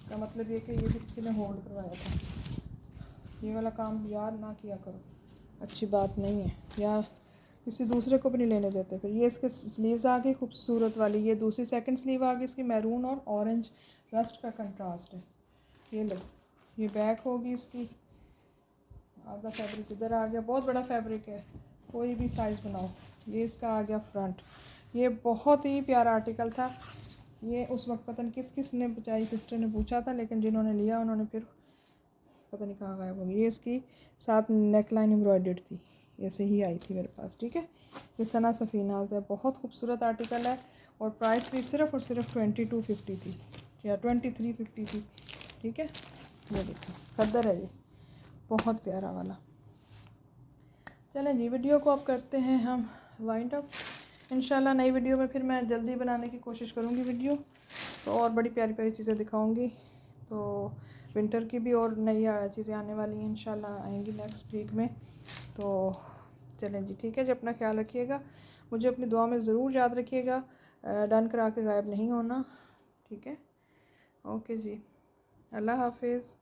का मतलब ये कि ये भी किसी ने होल्ड करवाया था। ये वाला काम यार ना किया करो, अच्छी बात नहीं है यार, किसी दूसरे को भी नहीं लेने देते। फिर ये इसके स्लीव्स आ गई खूबसूरत वाली, ये दूसरी सेकंड स्लीव आ गई इसकी, मैरून और ऑरेंज रस्ट का कंट्रास्ट है। ये लो, ये बैक होगी इसकी, आधा फैब्रिक इधर आ गया, बहुत बड़ा फैब्रिक है, कोई भी साइज़ बनाओ। ये इसका आ गया फ्रंट। ये बहुत ही प्यारा आर्टिकल था। ये उस वक्त पता नहीं किस ने बचाई सिस्टर ने पूछा था, लेकिन जिन्होंने लिया उन्होंने फिर पता नहीं कहाँ गायब हो गई। ये इसकी साथ नेक लाइन एम्ब्रॉयडर्ड थी, ऐसे ही आई थी मेरे पास, ठीक है। ये सना सफ़ीनाज है, बहुत खूबसूरत आर्टिकल है। और प्राइस भी सिर्फ़ और सिर्फ 2250 थी या 2350 थी, ठीक है। ये देखो खद्दर है, ये बहुत प्यारा वाला। चलें जी, वीडियो को अब करते हैं हम वाइंड अप। इंशाल्लाह नई वीडियो में फिर मैं जल्दी बनाने की कोशिश करूँगी वीडियो, तो और बड़ी प्यारी प्यारी चीज़ें दिखाऊँगी। तो विंटर की भी और नई चीज़ें आने वाली हैं, इंशाल्लाह आएंगी नेक्स्ट वीक में। तो चलें जी, ठीक है जी, अपना ख्याल रखिएगा, मुझे अपनी दुआ में ज़रूर याद रखिएगा, डन करा के गायब नहीं होना, ठीक है। ओके जी, अल्लाह हाफिज़।